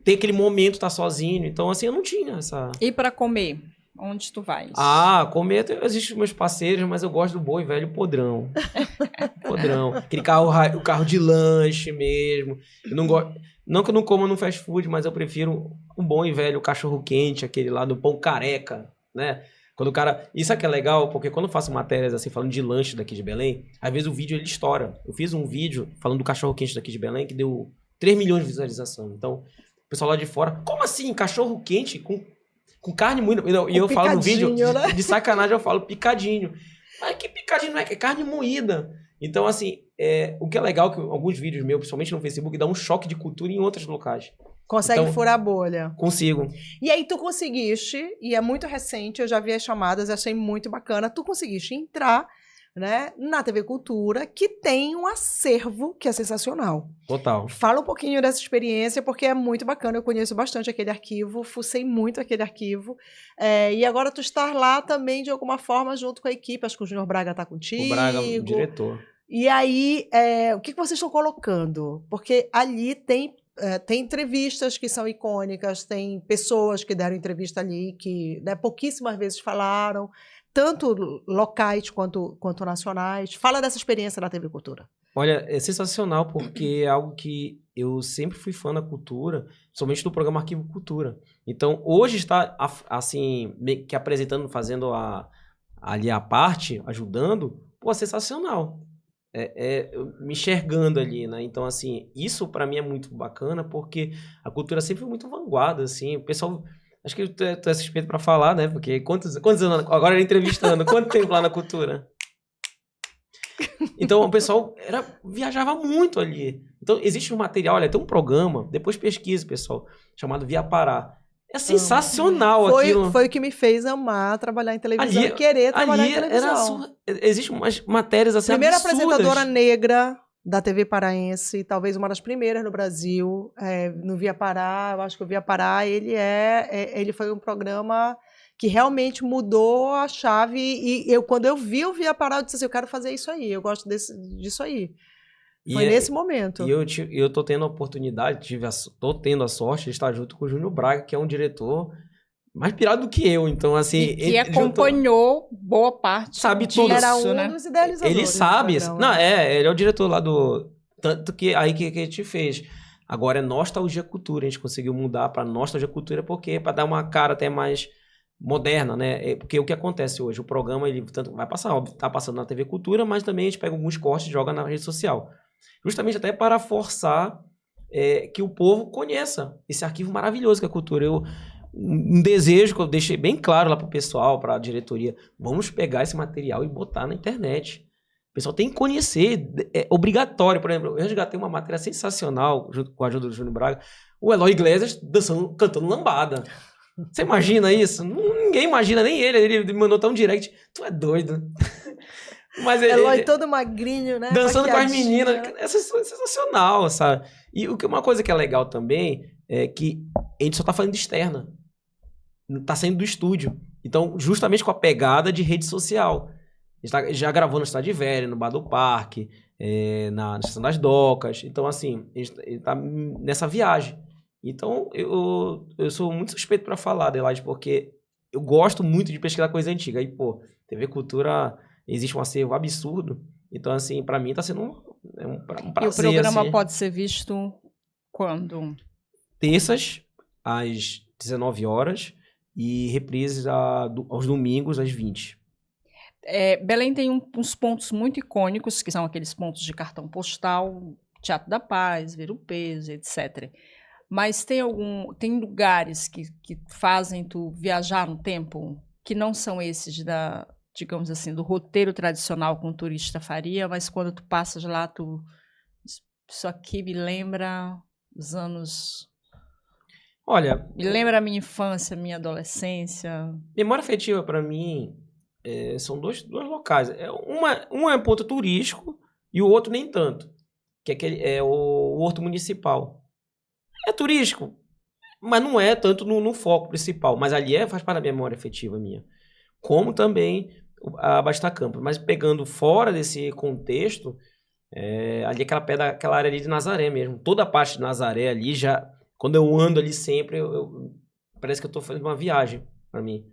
tem aquele momento, tá sozinho. Então, assim, eu não tinha essa... E para comer? Onde tu vais? Comer, existem meus parceiros, mas eu gosto do bom e velho podrão. Podrão. Aquele carro, o carro de lanche mesmo. Eu não gosto... Não que eu não coma no fast food, mas eu prefiro um bom e velho cachorro quente, aquele lá do pão careca, né? Quando o cara... Isso aqui é legal, porque quando eu faço matérias assim, falando de lanche daqui de Belém, às vezes o vídeo ele estoura. Eu fiz um vídeo falando do cachorro quente daqui de Belém, que deu 3 milhões de visualizações. Então... O pessoal lá de fora, como assim? Cachorro quente com carne moída? E eu falo no vídeo, né? de sacanagem, eu falo picadinho. Mas que picadinho não é? Que é carne moída. Então, assim, o que é legal é que alguns vídeos meus, principalmente no Facebook, dá um choque de cultura em outros locais. Consegue Então, furar a bolha. Consigo. E aí tu conseguiste, e é muito recente, eu já vi as chamadas, achei muito bacana, tu conseguiste entrar, né, na TV Cultura, que tem um acervo que é sensacional. Total. Fala um pouquinho dessa experiência, porque é muito bacana, eu conheço bastante aquele arquivo, fucei muito aquele arquivo, e agora tu estar lá também, de alguma forma, junto com a equipe, acho que o Júnior Braga tá contigo. O Braga, o diretor. E aí, o que vocês estão colocando? Porque ali tem entrevistas que são icônicas, tem pessoas que deram entrevista ali que, né, pouquíssimas vezes falaram, tanto locais quanto nacionais. Fala dessa experiência da TV Cultura. Olha, é sensacional porque é algo que eu sempre fui fã da cultura, somente do programa Arquivo Cultura. Então, hoje está, assim, meio que apresentando, fazendo ali a parte, ajudando, pô, é sensacional. Me enxergando ali, né? Então, assim, isso pra mim é muito bacana porque a cultura sempre foi muito vanguarda, assim, o pessoal... Acho que tu é suspeito pra falar, né? Porque quantos anos... Agora entrevistando, quanto tempo lá na cultura? Então, o pessoal viajava muito ali. Então, existe um material, olha, tem um programa, depois pesquisa, pessoal, chamado Via Pará. É sensacional aquilo. Foi o que me fez amar trabalhar em televisão e querer trabalhar em televisão. Existem umas matérias assim Primeira absurdas. apresentadora negra da TV paraense, talvez uma das primeiras no Brasil, no Via Pará. Eu acho que o Via Pará, ele foi um programa que realmente mudou a chave. E quando eu vi o Via Pará, eu disse assim, eu quero fazer isso aí, eu gosto disso aí. Foi nesse momento. E eu tô tendo a oportunidade, tô tendo a sorte de estar junto com o Júnior Braga, que é um diretor mais pirado do que eu. Então, assim... E que acompanhou boa parte sabe tudo. Era um né? dos idealizadores. Ele sabe. Não, ele é o diretor lá do... Tanto que aí que a gente fez. Agora é Nostalgia Cultura. A gente conseguiu mudar para Nostalgia Cultura porque para dar uma cara até mais moderna, né? Porque o que acontece hoje? O programa, ele tanto vai passar, óbvio, tá passando na TV Cultura, mas também a gente pega alguns cortes e joga na rede social. Justamente até para forçar que o povo conheça esse arquivo maravilhoso que é a cultura. Um desejo que eu deixei bem claro lá pro pessoal, pra diretoria, vamos pegar esse material e botar na internet. O pessoal tem que conhecer, é obrigatório. Por exemplo, eu resgatei uma matéria sensacional, junto com a ajuda do Júnior Braga, o Eloy Iglesias cantando lambada. Você imagina isso? Ninguém imagina, nem ele me mandou tão direct, tu é doido. Mas Eloy todo magrinho, né? Dançando com as meninas, é sensacional, sabe? E uma coisa que é legal também é que a gente só tá falando de externa. Tá saindo do estúdio. Então, justamente com a pegada de rede social. A gente já gravou na Cidade Velha, no Bar do Parque, na Estação das Docas. Então, assim, ele tá nessa viagem. Então, eu sou muito suspeito para falar, Adelaide, porque eu gosto muito de pesquisar coisa antiga. Aí, pô, TV Cultura, existe um acervo absurdo. Então, assim, para mim tá sendo um prazer. E o programa assim. pode ser visto quando? Terças, às 19 horas, e reprises aos domingos, às 20. Belém tem uns pontos muito icônicos, que são aqueles pontos de cartão postal, Teatro da Paz, Ver o Peso, etc. Mas tem lugares que fazem tu viajar no tempo, que não são esses digamos assim, do roteiro tradicional que um turista faria, mas quando tu passas lá, isso aqui me lembra os anos... Olha... Me lembra a minha infância, minha adolescência. Memória afetiva, para mim, são dois locais. Um é ponto turístico e o outro nem tanto. Que é o Horto Municipal. É turístico, mas não é tanto no foco principal. Mas ali faz parte da memória afetiva minha. Como também a Basta Campos. Mas pegando fora desse contexto, ali aquela área ali de Nazaré mesmo. Toda a parte de Nazaré ali já... Quando eu ando ali sempre, parece que eu tô fazendo uma viagem para mim.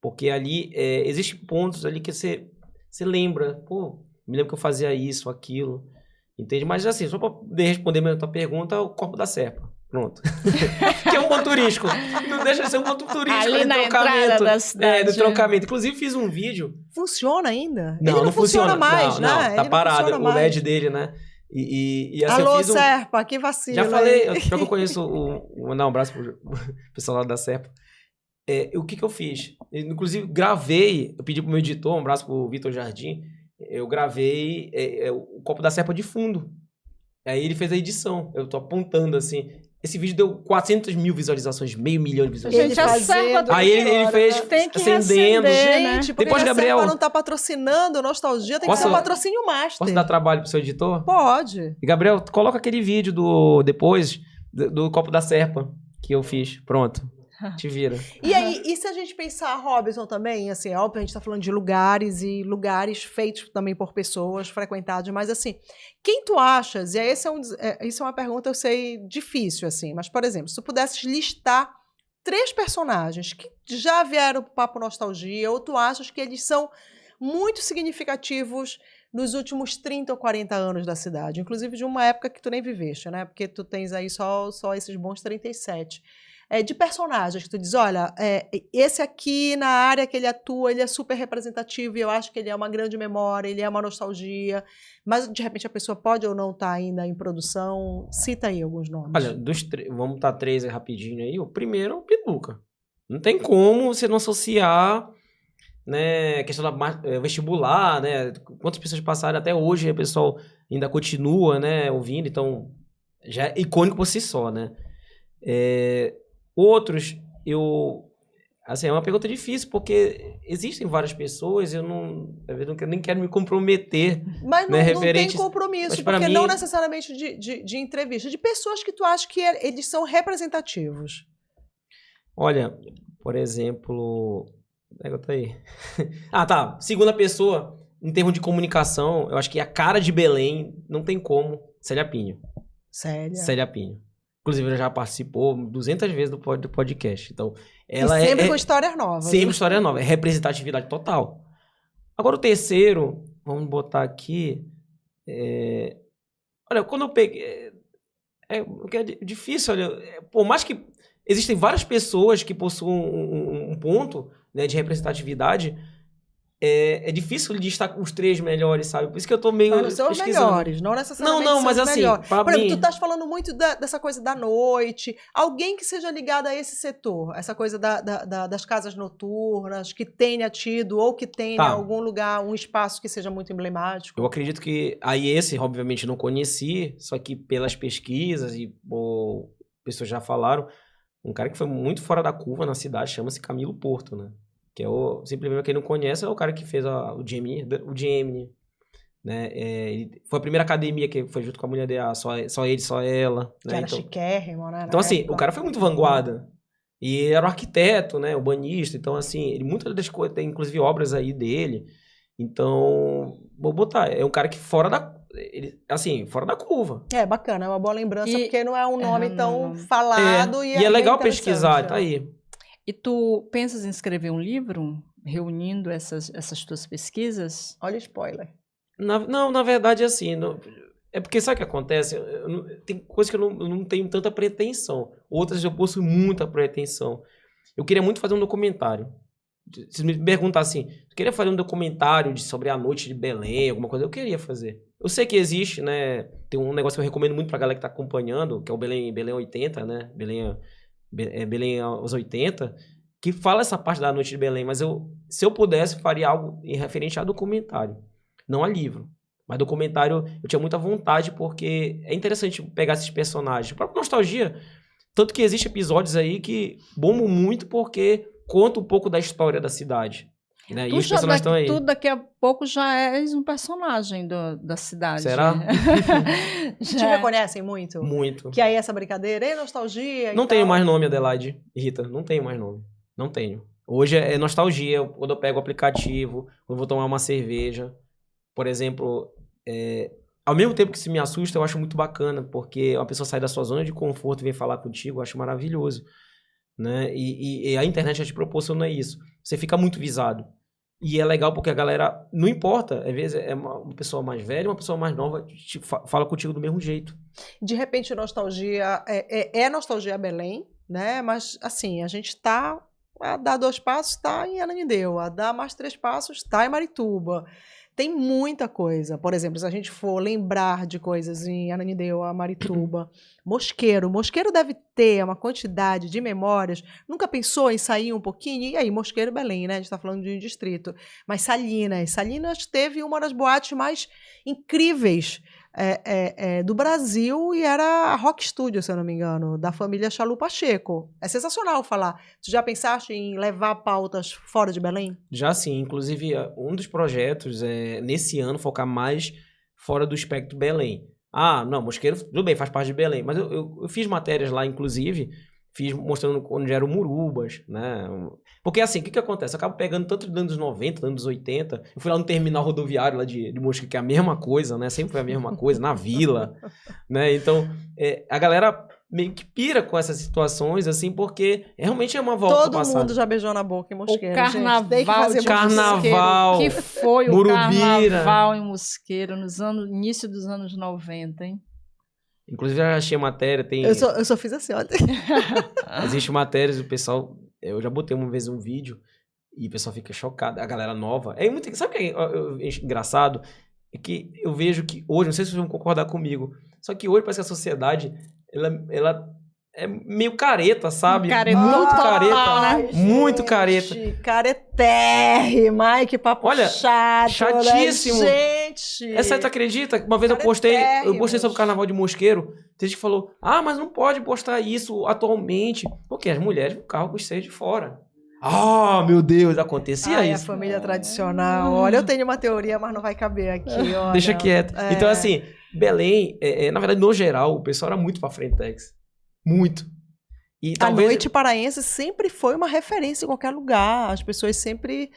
Porque ali existem pontos ali que você lembra. Pô, me lembro que eu fazia isso, aquilo. Entende? Mas assim, só para responder a tua pergunta, o Corpo da Serpa. Pronto. Que é um ponto turístico. Não deixa de ser um ponto turístico. Ali na entrada da cidade. Do trocamento. Inclusive, fiz um vídeo. Funciona ainda? Não, ele não funciona mais, não, né? Tá Ele parado não o mais. LED dele, né? E assim, Alô, eu fiz Serpa, que vacilo. Já falei, já que eu conheço vou mandar um abraço pro pessoal lá da Serpa. O que eu fiz? Eu, inclusive, gravei, eu pedi pro meu editor, um abraço pro Vitor Jardim, eu gravei o Copo da Serpa de fundo. Aí ele fez a edição, eu tô apontando assim. Esse vídeo deu 400 mil visualizações, 500 mil visualizações. Gente, a Serpa Aí ele fez tem que acendendo. né? Gente, porque Depois, a Gabriel, Serpa não tá patrocinando Nostalgia, tem que ser um patrocínio master. Posso dar trabalho pro seu editor? Pode. E, Gabriel, coloca aquele vídeo depois do Copo da Serpa que eu fiz. Pronto. Te vira. E aí, e se a gente pensar, Robson, também, assim, óbvio, a gente tá falando de lugares e lugares feitos também por pessoas, frequentados, mas assim, quem tu achas, e aí isso é uma pergunta, eu sei, difícil, assim, mas, por exemplo, se tu pudesses listar 3 personagens que já vieram pro Papo Nostalgia, ou tu achas que eles são muito significativos nos últimos 30 ou 40 anos da cidade, inclusive de uma época que tu nem viveste, né? Porque tu tens aí só esses bons 37. De personagens que tu diz, olha, esse aqui na área que ele atua, ele é super representativo e eu acho que ele é uma grande memória, ele é uma nostalgia, mas de repente a pessoa pode ou não estar ainda em produção. Cita aí alguns nomes. Olha, vamos botar 3 aí rapidinho aí. O primeiro é o Pinduca. Não tem como você não associar, né, a questão da vestibular, né, quantas pessoas passaram até hoje, o pessoal ainda continua, né, ouvindo, então já é icônico por si só, né. Outros, assim, é uma pergunta difícil, porque existem várias pessoas, eu nem quero me comprometer. Mas né, não tem compromisso, porque mim, não necessariamente de entrevista, de pessoas que tu acha que eles são representativos. Olha, por exemplo... Tá aí. Tá. Segunda pessoa, em termos de comunicação, eu acho que a cara de Belém não tem como. Célia Pinho. Célia Pinho. Inclusive, ela já participou 200 vezes do podcast. Então, ela e sempre com histórias novas. Sempre história nova. É representatividade total. Agora, o terceiro, vamos botar aqui. Olha, quando eu peguei... É difícil, olha. Por mais que existem várias pessoas que possuem um ponto, né, de representatividade, é difícil listar os 3 melhores, sabe? Por isso que eu tô meio Mas são os melhores, não necessariamente não, mas são os assim, melhores. Por exemplo, tu estás falando muito dessa coisa da noite, alguém que seja ligado a esse setor, essa coisa das casas noturnas, que tenha tido ou que tenha em algum lugar um espaço que seja muito emblemático. Eu acredito que aí esse, obviamente, não conheci, só que pelas pesquisas e pessoas já falaram, um cara que foi muito fora da curva na cidade, chama-se Camilo Porto, né? Que é simplesmente quem não conhece, é o cara que fez o Gemini, né? Ele foi a primeira academia que foi junto com a mulher dele, só ele, só ela. Que né? era chiquérrimo, né? Então, assim, o cara foi muito vanguarda. E era um arquiteto, né, urbanista, então assim, ele, muitas das coisas, tem inclusive obras aí dele. Então, vou botar, é um cara que fora da, ele, assim, fora da curva. É, bacana, é uma boa lembrança, E- porque não é um nome não, tão não. falado E é legal bem pesquisar, interessante, tá né? aí. E tu pensas em escrever um livro reunindo essas tuas pesquisas? Olha o spoiler. Não, na verdade, assim, é porque sabe o que acontece? Tem coisas que eu não tenho tanta pretensão. Outras eu possuo muita pretensão. Eu queria muito fazer um documentário. Se me perguntar assim, eu queria fazer um documentário sobre a noite de Belém, alguma coisa, eu queria fazer. Eu sei que existe, né? Tem um negócio que eu recomendo muito pra galera que tá acompanhando, que é o Belém 80, né? Belém aos 80, que fala essa parte da noite de Belém, mas se eu pudesse, faria algo em referente a documentário, não a livro. Mas documentário eu tinha muita vontade, porque é interessante pegar esses personagens. A própria nostalgia, tanto que existem episódios aí que bombam muito porque conta um pouco da história da cidade. Né? E os personagens estão aí. Tu daqui a pouco já és um personagem da cidade. Será? Te Já. reconhecem muito? Muito. Que aí essa brincadeira, é nostalgia e Não tenho tal. mais nome, Adelaide e Rita. Não tenho mais nome. Não tenho. Hoje é nostalgia. Quando eu pego o aplicativo, quando eu vou tomar uma cerveja. Por exemplo, ao mesmo tempo que isso me assusta, eu acho muito bacana, porque uma pessoa sai da sua zona de conforto e vem falar contigo, eu acho maravilhoso. Né? E a internet já te proporciona isso. Você fica muito visado. E é legal porque a galera, não importa, às vezes é uma pessoa mais velha, uma pessoa mais nova, fala contigo do mesmo jeito. De repente, nostalgia é nostalgia Belém, né? Mas assim, a gente tá a dar 2 passos, tá em Ananindeua, a dar mais 3 passos, tá em Marituba. Tem muita coisa. Por exemplo, se a gente for lembrar de coisas em Ananindeua, Marituba, Mosqueiro. Mosqueiro deve ter uma quantidade de memórias. Nunca pensou em sair um pouquinho? E aí, Mosqueiro e Belém, né? A gente está falando de um distrito. Mas Salinas. Salinas teve uma das boates mais incríveis do Brasil e era a Rock Studio, se eu não me engano, da família Chalu Pacheco. É sensacional falar. Tu já pensaste em levar pautas fora de Belém? Já sim, inclusive um dos projetos é nesse ano focar mais fora do espectro Belém. Ah, não, Mosqueiro, tudo bem, faz parte de Belém, mas eu fiz matérias lá, inclusive, fiz mostrando onde eram Murubas, né? Porque assim, o que acontece? Eu acabo pegando tanto dos anos 90, anos 80, eu fui lá no terminal rodoviário lá de Mosqueiro, que é a mesma coisa, né? Sempre foi a mesma coisa, na vila, né? Então, a galera meio que pira com essas situações, assim, porque realmente é uma volta Todo ao passado. mundo já beijou na boca em Mosqueiro, O carnaval gente. Tem que fazer de Carnaval, Mosqueiro. Que foi Murubira. o carnaval em Mosqueiro início dos anos 90, hein? Inclusive, eu já achei matéria, tem... Eu só fiz assim, olha. Existe matérias, o pessoal... Eu já botei uma vez um vídeo e o pessoal fica chocado, a galera nova. É muito... Sabe o que é engraçado? É que eu vejo que hoje, não sei se vocês vão concordar comigo, só que hoje parece que a sociedade, ela é meio careta, sabe? Caretão Muito total, careta. né? Muito careta. Caretérrima, ai, que papo Olha, chato, chatíssimo. Né, gente? Essa tu acredita? Uma vez eu postei sobre o carnaval de Mosqueiro, tem gente que falou, mas não pode postar isso atualmente, porque as mulheres com carro com os seios de fora. Meu Deus, acontecia Ai, isso. a família tradicional. Olha, eu tenho uma teoria, mas não vai caber aqui, olha. Deixa quieto. Então, assim, Belém, na verdade, no geral, o pessoal era muito pra frentex. Muito. E A noite paraense sempre foi uma referência em qualquer lugar. As pessoas sempre,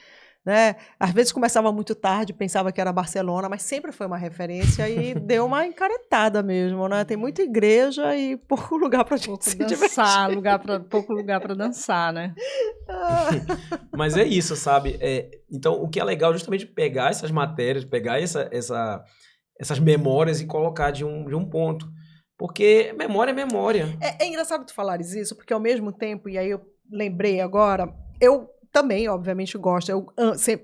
né? Às vezes começava muito tarde, pensava que era Barcelona, mas sempre foi uma referência e deu uma encaretada mesmo, né? Tem muita igreja e pouco lugar pra gente se dançar, pouco lugar para dançar, né? Mas é isso, sabe? Então, o que é legal é justamente pegar essas matérias, pegar essas memórias e colocar de um ponto. Porque memória é memória. É engraçado tu falares isso, porque ao mesmo tempo, e aí eu lembrei agora, eu também, obviamente, gosto. Eu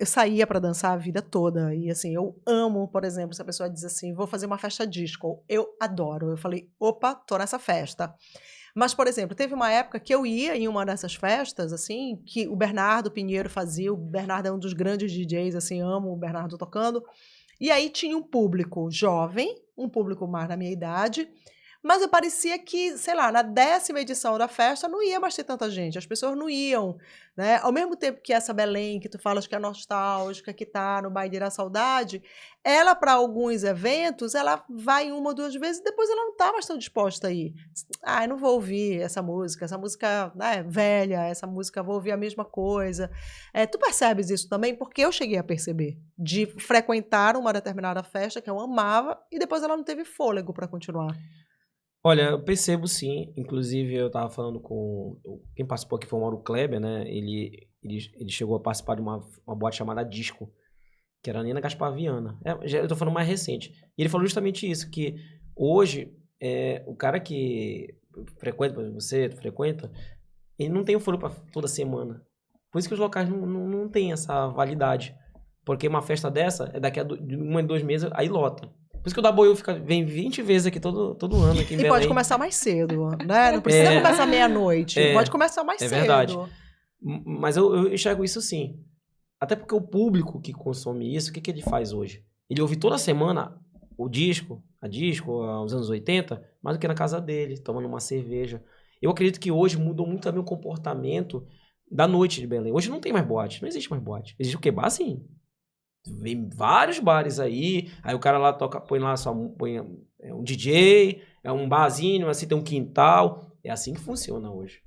saía para dançar a vida toda. E assim, eu amo, por exemplo, se a pessoa diz assim, vou fazer uma festa disco. Eu adoro. Eu falei, opa, tô nessa festa. Mas, por exemplo, teve uma época que eu ia em uma dessas festas, assim, que o Bernardo Pinheiro fazia. O Bernardo é um dos grandes DJs, assim, amo o Bernardo tocando. E aí tinha um público jovem, um público mais da minha idade, Mas parecia que, sei lá, na 10ª edição da festa não ia mais ter tanta gente, as pessoas não iam, né? Ao mesmo tempo que essa Belém, que tu falas que é nostálgica, que tá no Baile da Saudade, ela, para alguns eventos, ela vai 1 ou 2 vezes e depois ela não tá mais tão disposta a ir. Ah, eu não vou ouvir essa música, né, velha, essa música, vou ouvir a mesma coisa. Tu percebes isso também? Porque eu cheguei a perceber, de frequentar uma determinada festa que eu amava e depois ela não teve fôlego para continuar. Olha, eu percebo sim. Inclusive, eu tava falando com... Quem participou aqui foi o Mauro Kleber, né? Ele chegou a participar de uma boate chamada Disco, que era a Nina Gaspar Viana. Eu tô falando mais recente. E ele falou justamente isso, que hoje, o cara que frequenta, você frequenta, ele não tem o fôlego pra toda semana. Por isso que os locais não têm essa validade. Porque uma festa dessa, daqui a 1 ou 2 meses, aí lota. Por isso que o da Boiú vem 20 vezes aqui todo ano aqui em Belém. E pode começar mais cedo, né? Não precisa começar meia-noite. Pode começar mais cedo. É verdade. Mas eu enxergo isso sim. Até porque o público que consome isso, o que ele faz hoje? Ele ouve toda semana a disco, aos anos 80, mais do que na casa dele, tomando uma cerveja. Eu acredito que hoje mudou muito também o comportamento da noite de Belém. Hoje não tem mais boate, não existe mais boate. Existe o quê? Bar, sim. Vem vários bares aí o cara lá toca, põe um DJ, é um barzinho, assim, tem um quintal. É assim que funciona hoje.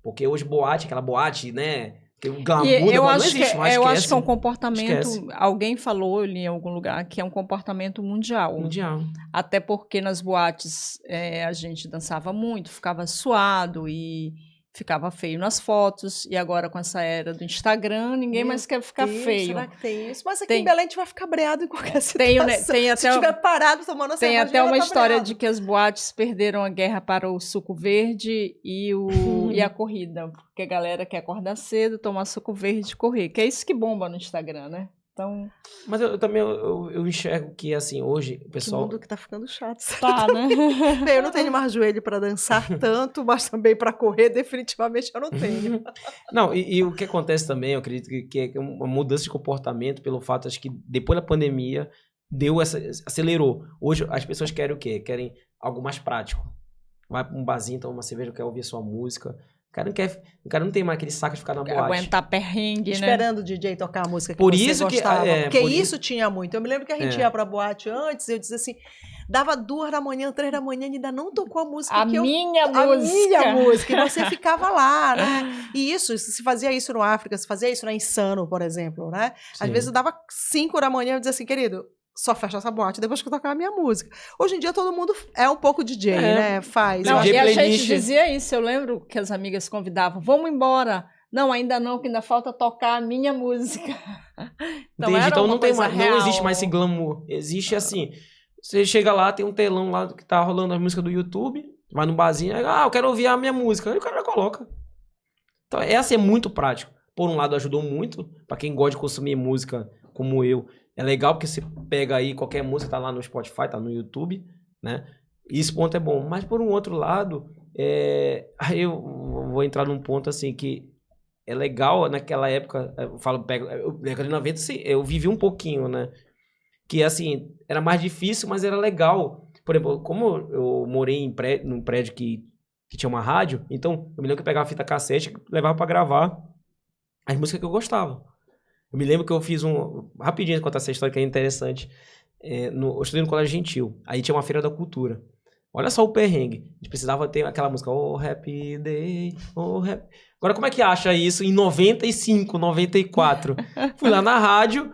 Porque hoje boate, aquela boate, né? Tem um glamour, eu não acho existe mais. Eu acho que é um comportamento, Esquece. alguém falou ali em algum lugar, que é um comportamento mundial. Mundial. Até porque nas boates a gente dançava muito, ficava suado e ficava feio nas fotos, e agora com essa era do Instagram, ninguém mais quer ficar feio. Será que tem isso? Mas aqui em Belém a gente vai ficar breado em qualquer situação. Tem até, se estiver parado tomando tem até uma história de que as boates perderam a guerra para o suco verde e a corrida, porque a galera quer acordar cedo, tomar suco verde e correr, que é isso que bomba no Instagram, né? Então... Mas eu também eu enxergo que, assim, hoje o pessoal... Que mundo que tá ficando chato. Tá, né? Eu não tenho mais joelho para dançar tanto, mas também para correr, definitivamente eu não tenho. Não, e o que acontece também, eu acredito que é uma mudança de comportamento pelo fato, acho que depois da pandemia, acelerou. Hoje as pessoas querem o quê? Querem algo mais prático. Vai para um barzinho, toma uma cerveja, quer ouvir sua música. O cara não tem mais aquele saco de ficar na boate. Aguentar perrengue, esperando o DJ tocar a música que por você isso gostava. Porque isso isso tinha muito. Eu me lembro que a gente ia pra boate antes, eu dizia assim, dava 2 da manhã, 3 da manhã, e ainda não tocou a música. A minha música. E você ficava lá, né? E isso, se fazia isso no África, se fazia isso na Insano, por exemplo, né? Às vezes eu dava 5 da manhã e eu dizia assim, querido, só fecha essa boate depois que eu tocar a minha música. Hoje em dia todo mundo é um pouco DJ, né? Faz. Não, e a gente dizia isso, eu lembro que as amigas convidavam, vamos embora. Não, ainda não, que ainda falta tocar a minha música. Então não existe mais esse glamour. Existe assim, você chega lá, tem um telão lá que tá rolando as músicas do YouTube, vai no barzinho, eu quero ouvir a minha música. Aí o cara coloca. Então essa é muito prático. Por um lado ajudou muito, pra quem gosta de consumir música como eu. É legal porque você pega aí qualquer música, tá lá no Spotify, tá no YouTube, né? E esse ponto é bom. Mas por um outro lado, aí eu vou entrar num ponto assim que é legal naquela época, década de 90, eu vivi um pouquinho, né? Que assim, era mais difícil, mas era legal. Por exemplo, como eu morei num prédio que tinha uma rádio, então eu me lembro que eu pegava a fita cassete e levava pra gravar as músicas que eu gostava. Eu me lembro que eu fiz rapidinho contar essa história que é interessante. Eu estudei no Colégio Gentil. Aí tinha uma feira da cultura. Olha só o perrengue. A gente precisava ter aquela música, oh, happy day, oh, happy... Agora, como é que acha isso em 95, 94? Fui lá na rádio,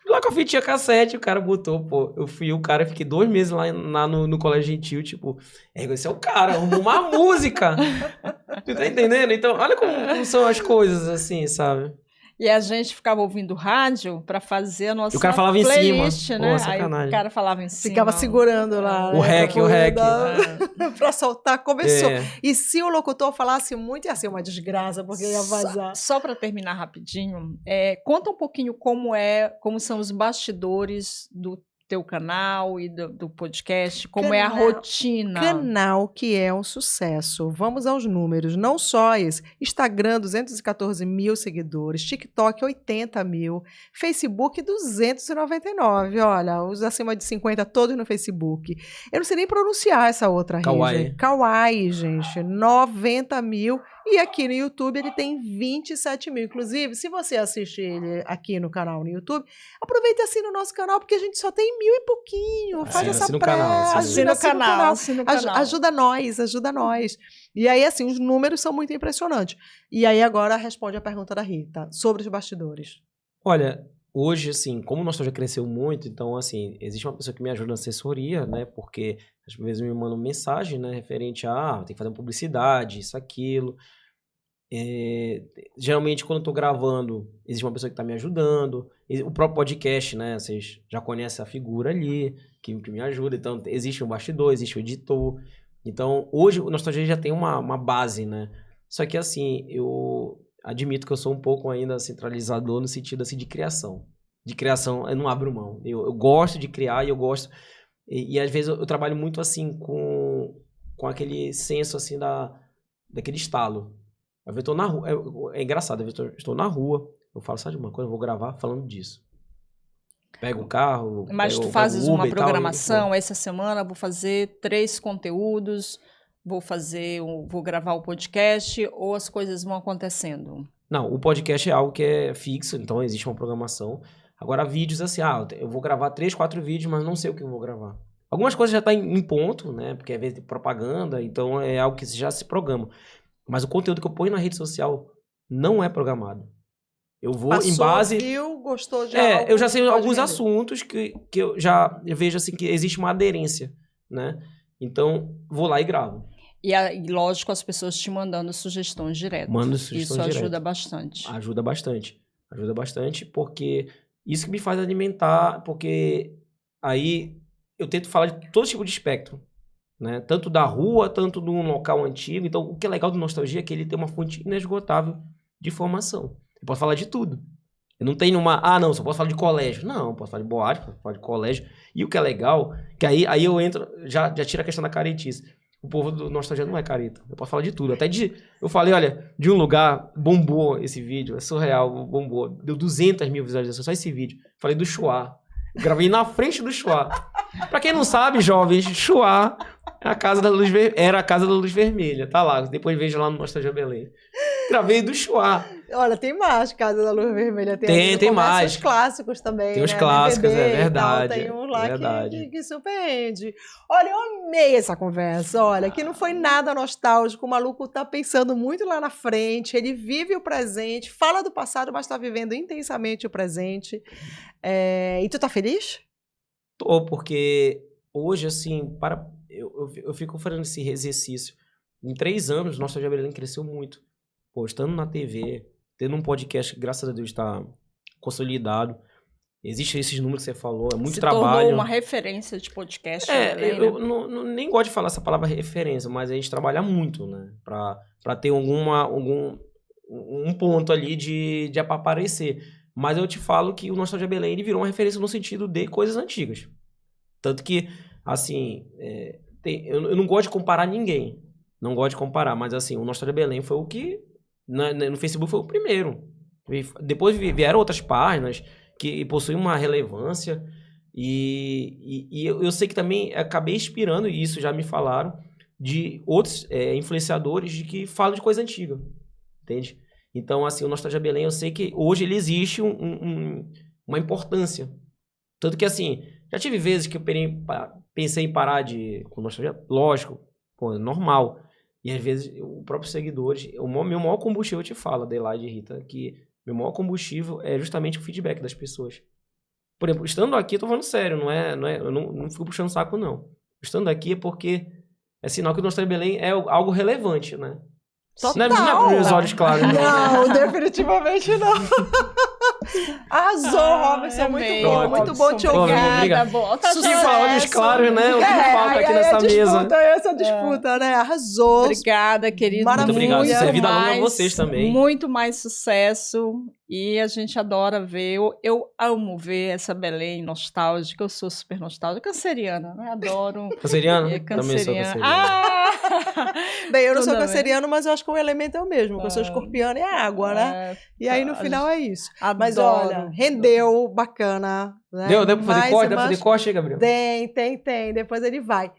lá com a fitinha cassete, o cara botou, eu fui o cara, fiquei 2 meses lá no Colégio Gentil, tipo, esse é o cara, arrumou uma música. Tu tá entendendo? Então, olha como são as coisas, assim, sabe? E a gente ficava ouvindo rádio para fazer a nossa playlist, o cara falava playlist, em cima, né? sacanagem. Aí o cara falava em cima. Ficava segurando lá. O rec. Pra soltar, começou. E se o locutor falasse muito, ia ser uma desgraça, porque ia vazar. Só para terminar rapidinho, conta um pouquinho como são os bastidores do teu canal e do podcast? Como é a rotina? Canal que é um sucesso. Vamos aos números, não só esse. Instagram, 214 mil seguidores. TikTok, 80 mil. Facebook, 299. Olha, os acima de 50 todos no Facebook. Eu não sei nem pronunciar essa outra rede. Kawaii, gente. 90 mil. E aqui no YouTube ele tem 27 mil. Inclusive, se você assiste ele aqui no canal no YouTube, aproveita e assina o nosso canal, porque a gente só tem 1000 e pouquinho. Faz essa Assina o canal. Ajuda nós. E aí, assim, os números são muito impressionantes. E aí, agora, responde a pergunta da Rita, sobre os bastidores. Olha, hoje, assim, como o nosso já cresceu muito, então, assim, existe uma pessoa que me ajuda na assessoria, né? Porque às vezes me mandam mensagem, né? Referente a, tem que fazer uma publicidade, isso, aquilo. Geralmente, quando eu tô gravando, existe uma pessoa que tá me ajudando. O próprio podcast, né? Vocês já conhecem a figura ali, que me ajuda. Então, existe um bastidor, existe o editor. Então, hoje, o nosso já tem uma base, né? Só que, assim, eu admito que eu sou um pouco ainda centralizador no sentido, assim, de criação. De criação, eu não abro mão. Eu gosto de criar e eu gosto... E às vezes, eu trabalho muito, assim, com aquele senso, assim, daquele estalo. Eu estou na rua, é engraçado, eu estou na rua, eu falo, sabe de uma coisa, eu vou gravar falando disso. Pego o carro, mas tu fazes uma programação, essa semana vou fazer 3 conteúdos, vou gravar o podcast, ou as coisas vão acontecendo? Não, o podcast é algo que é fixo, então existe uma programação. Agora, vídeos assim, eu vou gravar 3, 4 vídeos, mas não sei o que eu vou gravar. Algumas coisas já estão em ponto, né, porque às vezes tem propaganda, então é algo que já se programa. Mas o conteúdo que eu ponho na rede social não é programado. Eu vou em base... gostou de algo, eu já sei alguns assuntos que eu vejo assim que existe uma aderência, né? Então, vou lá e gravo. E lógico, as pessoas te mandando sugestões diretas. Mando sugestões diretas. Isso ajuda bastante. Ajuda bastante, porque isso que me faz alimentar, porque aí eu tento falar de todo tipo de espectro. Né? Tanto da rua, tanto de um local antigo. Então, o que é legal do Nostalgia é que ele tem uma fonte inesgotável de informação. Eu posso falar de tudo. Eu não tenho não, só posso falar de colégio. Não, eu posso falar de boate, posso falar de colégio. E o que é legal, que aí eu entro, já tira a questão da caretice. O povo do Nostalgia não é careta. Eu posso falar de tudo. Eu falei, olha, de um lugar, bombou esse vídeo, é surreal, bombou. Deu 200 mil visualizações, só esse vídeo. Falei do Chuá. Gravei na frente do Chuá. Pra quem não sabe, jovens, Chuá era a Casa da Luz Vermelha. Tá lá, depois veja lá no Nostalgia Belém. Gravei do Chuá. Olha, tem mais Casa da Luz Vermelha. Tem mais. Os clássicos também, tem os clássicos, DVD, é verdade. Tem um lá que surpreende. Olha, eu amei essa conversa. Olha, que não foi nada nostálgico. O maluco tá pensando muito lá na frente. Ele vive o presente, fala do passado, mas tá vivendo intensamente o presente. E tu tá feliz? Tô, porque hoje, assim, eu fico fazendo esse exercício. Em 3 anos, o Nostalgia Belém cresceu muito. Pô, estando na TV, tendo um podcast que, graças a Deus, está consolidado. Existem esses números que você falou, é muito trabalho. Se tornou uma referência de podcast. Eu nem gosto de falar essa palavra referência, mas a gente trabalha muito, né? Pra ter um ponto ali de aparecer. Mas eu te falo que o Nostalgia Belém ele virou uma referência no sentido de coisas antigas. Tanto que, assim, eu não gosto de comparar ninguém. Não gosto de comparar, mas assim, o Nostalgia Belém foi o que, no Facebook, foi o primeiro. Depois vieram outras páginas que possuem uma relevância. E eu sei que também acabei inspirando, e isso já me falaram, de outros influenciadores de que falam de coisa antiga. Entende? Então, assim, o Nostalgia Belém, eu sei que hoje ele existe uma importância. Tanto que, assim, já tive vezes que eu pensei em parar com Nostalgia. Lógico, pô, é normal. E às vezes, os próprios seguidores, meu maior combustível, eu te falo, Adelaide e Rita, que meu maior combustível é justamente o feedback das pessoas. Por exemplo, estando aqui, eu tô falando sério, eu não fico puxando saco, não. Estando aqui é porque é sinal que o Nostalgia Belém é algo relevante, né? Total. Não é com meus olhos claros, não. Não, definitivamente não. Arrasou, Robson, amei, muito bom te Pô, ouvir. obrigado. Volta, Que olhos claros, né? O que falta aqui nessa mesa. Essa disputa, né? Arrasou. Obrigada, querido. Maravilha. Muito obrigado. Isso é vida longa a mais, vocês também. Muito mais sucesso. E a gente adora ver. Eu amo ver essa Belém nostálgica. Eu sou super nostálgica. Canceriana, né? Adoro. Canceriano? É, Também sou canceriana. canceriano. Bem, eu não sou Tudo bem. canceriano, mas eu acho que o elemento é o mesmo, porque eu sou escorpiana e é água, né? E aí, no final, é isso. Mas, Adoro. olha, rendeu, bacana. Né? Deu pra fazer Mais corte? e Dá pra mais- fazer corte aí, Gabriel? Tem. Depois ele vai.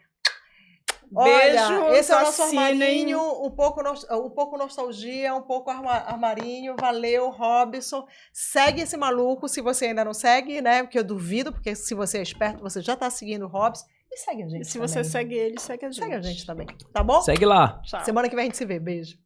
Beijo, Olha, esse é o nosso assinem. armarinho, um pouco nostalgia, um pouco armarinho. Valeu, Robson. Segue esse maluco se você ainda não segue, né? Porque eu duvido, porque se você é esperto, você já tá seguindo o Robson. E segue a gente Se também. você segue ele, segue a gente. Segue a gente também, tá bom? Segue lá. Tchau. Semana que vem a gente se vê. Beijo.